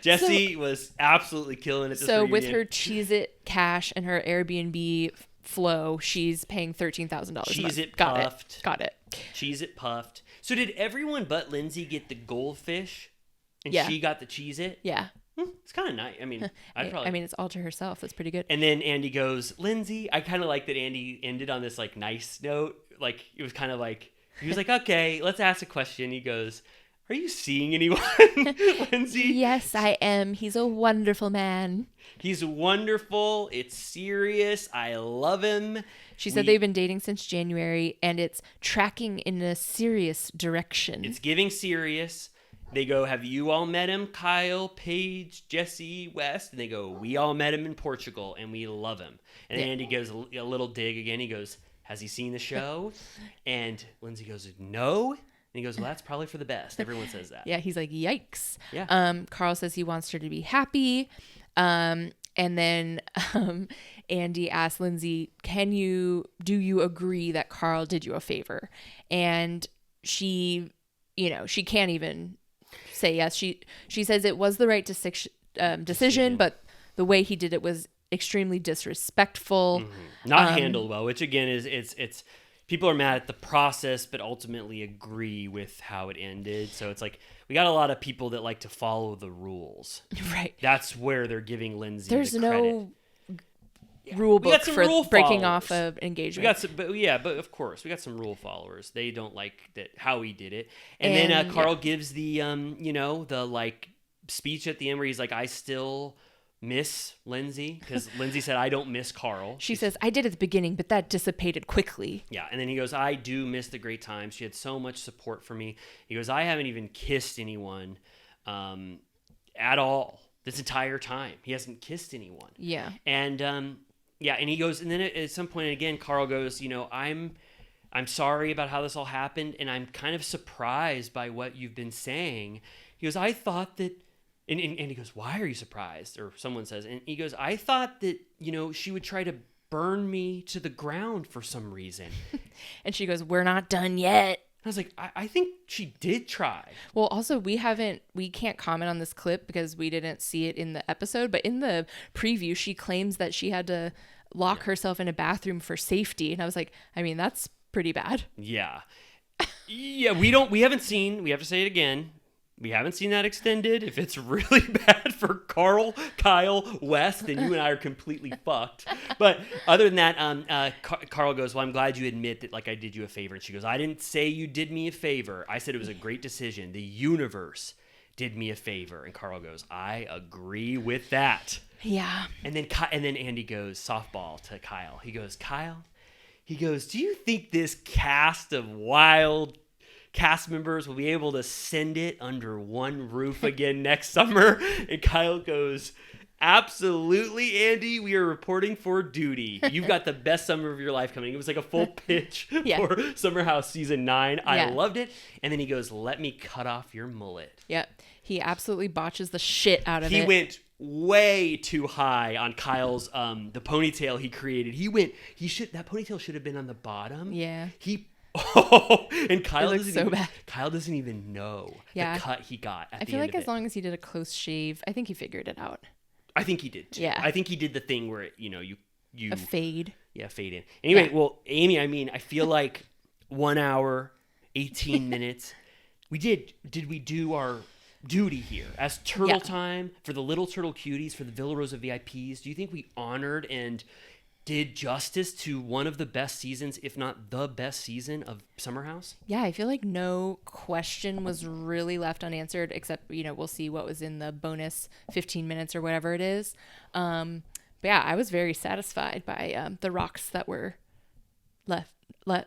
Jesse was absolutely killing it. So with her Cheez-It cash and her Airbnb flow, she's paying $13,000. Cheez-It puffed. Got it. Cheez-It puffed. So did everyone but Lindsay get the goldfish? And Yeah. she got the Cheez-It? Yeah. It's kind of nice. I mean, I mean, it's all to herself. That's pretty good. And then Andy goes, Lindsay, I kind of like that Andy ended on this like nice note. Like it was kind of like, he was like, okay, let's ask a question. He goes, are you seeing anyone, Lindsay? Yes, I am. He's a wonderful man. He's wonderful. It's serious. I love him. She said they've been dating since January and it's tracking in a serious direction. It's giving serious. They go, have you all met him? Kyle, Paige, Jesse, West. And they go, we all met him in Portugal and we love him. And then Andy gives a little dig again. He goes, has he seen the show? And Lindsay goes, no. And he goes, well, that's probably for the best. Everyone says that. Yeah, he's like, yikes. Yeah. Carl says he wants her to be happy. And then Andy asks Lindsay, do you agree that Carl did you a favor? And she, she can't even say yes. She says it was the right decision, but the way he did it was extremely disrespectful. Mm-hmm. Not handled well, which again is it's people are mad at the process, but ultimately agree with how it ended. So it's like we got a lot of people that like to follow the rules. Right. That's where they're giving Lindsay There's the credit. no rule book for breaking off of engagement. We got some, but of course we got some rule followers. They don't like that how he did it. And then Carl gives the the like speech at the end where he's like, I still miss Lindsay because Lindsay said I don't miss Carl. She says I did at the beginning, but that dissipated quickly. Yeah, and then he goes, I do miss the great times. She had so much support for me. He goes, I haven't even kissed anyone at all this entire time. He hasn't kissed anyone. Yeah. And yeah, and he goes, and then at some point again, Carl goes, I'm sorry about how this all happened, and I'm kind of surprised by what you've been saying. He goes, I thought that, and he goes, why are you surprised? Or someone says, and he goes, I thought that, she would try to burn me to the ground for some reason. And she goes, we're not done yet. I was like, I think she did try. Well, also, we can't comment on this clip because we didn't see it in the episode, but in the preview, she claims that she had to lock herself in a bathroom for safety. And I was like, I mean, that's pretty bad. Yeah. Yeah, we haven't seen, we have to say it again, we haven't seen that extended. If it's really bad for Carl, Kyle, West, then you and I are completely fucked. But other than that, Carl goes, well, I'm glad you admit that, like, I did you a favor. And she goes, I didn't say you did me a favor. I said it was a great decision. The universe did me a favor. And Carl goes, I agree with that. Yeah. And then Andy goes softball to Kyle. He goes, Kyle, do you think this cast of wild cast members will be able to send it under one roof again next summer? And Kyle goes, absolutely, Andy. We are reporting for duty. You've got the best summer of your life coming. It was like a full pitch for Summer House season 9. I loved it. And then he goes, let me cut off your mullet. Yep. He absolutely botches the shit out of it. He went way too high on Kyle's the ponytail he created. That ponytail should have been on the bottom. Yeah. And Kyle looks doesn't so even, bad. Kyle doesn't even know Yeah. the cut he got at I the feel end like of as it. long as he did a close shave, I think he figured it out. I think he did too. Yeah. I think he did the thing where you A fade. fade in. Anyway, Yeah. well, Amy, I feel like 1 hour, 18 minutes. Did we do our duty here as turtle time for the little turtle cuties, for the Villa Rosa VIPs? Do you think we honored and did justice to one of the best seasons, if not the best season of Summer House? Yeah, I feel like no question was really left unanswered, except, we'll see what was in the bonus 15 minutes or whatever it is. But yeah, I was very satisfied by the rocks that were left.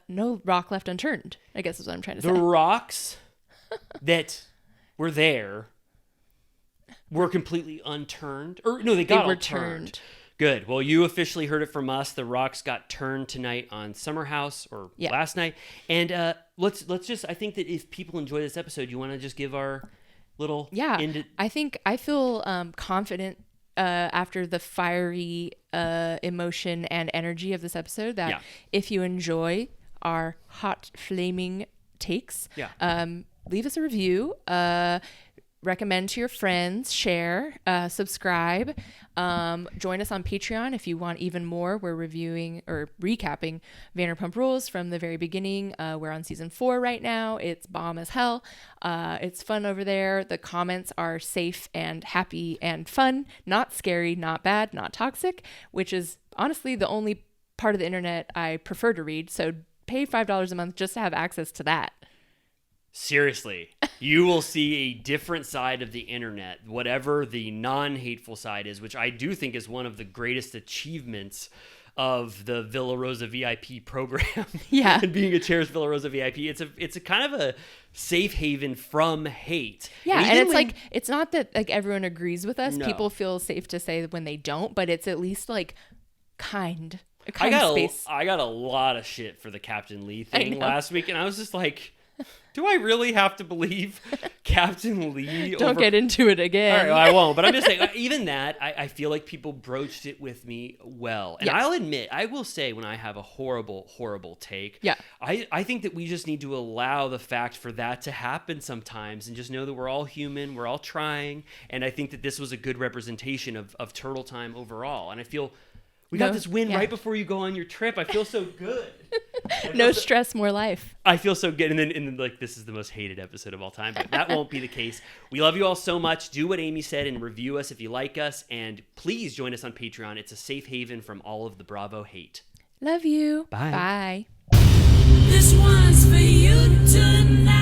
No rock left unturned, I guess is what I'm trying to say. The rocks that were there were completely unturned. Or no, they got were all turned. turned. Good. Well, you officially heard it from us. The rocks got turned tonight on Summer House, or last night. And let's just. I think that if people enjoy this episode, you want to just give our little I feel confident after the fiery emotion and energy of this episode that if you enjoy our hot flaming takes, leave us a review. Recommend to your friends, share, subscribe, join us on Patreon if you want even more. We're reviewing or recapping Vanderpump Rules from the very beginning. We're on season 4 right now. It's bomb as hell. It's fun over there. The comments are safe and happy and fun, not scary, not bad, not toxic, which is honestly the only part of the internet I prefer to read. So pay $5 a month just to have access to that. Seriously, you will see a different side of the internet, whatever the non-hateful side is, which I do think is one of the greatest achievements of the Villa Rosa VIP program. Yeah. And being a cherished Villa Rosa VIP, it's a kind of a safe haven from hate. Yeah, and even it's like, it's not that like everyone agrees with us. No. People feel safe to say when they don't, but it's at least like a kind space. I got a lot of shit for the Captain Lee thing know. last week, and I was just like, do I really have to believe Captain Lee? Don't get into it again. All right, well, I won't. But I'm just saying, even that, I feel like people broached it with me well. And I'll admit, I will say when I have a horrible, horrible take, I think that we just need to allow the fact for that to happen sometimes and just know that we're all human, we're all trying. And I think that this was a good representation of Turtle Time overall. And I feel we got this win right before you go on your trip. I feel so good. No stress, more life. I feel so good. And then like, this is the most hated episode of all time, but that won't be the case. We love you all so much. Do what Amy said and review us if you like us. And please join us on Patreon. It's a safe haven from all of the Bravo hate. Love you. Bye. Bye. This one's for you tonight.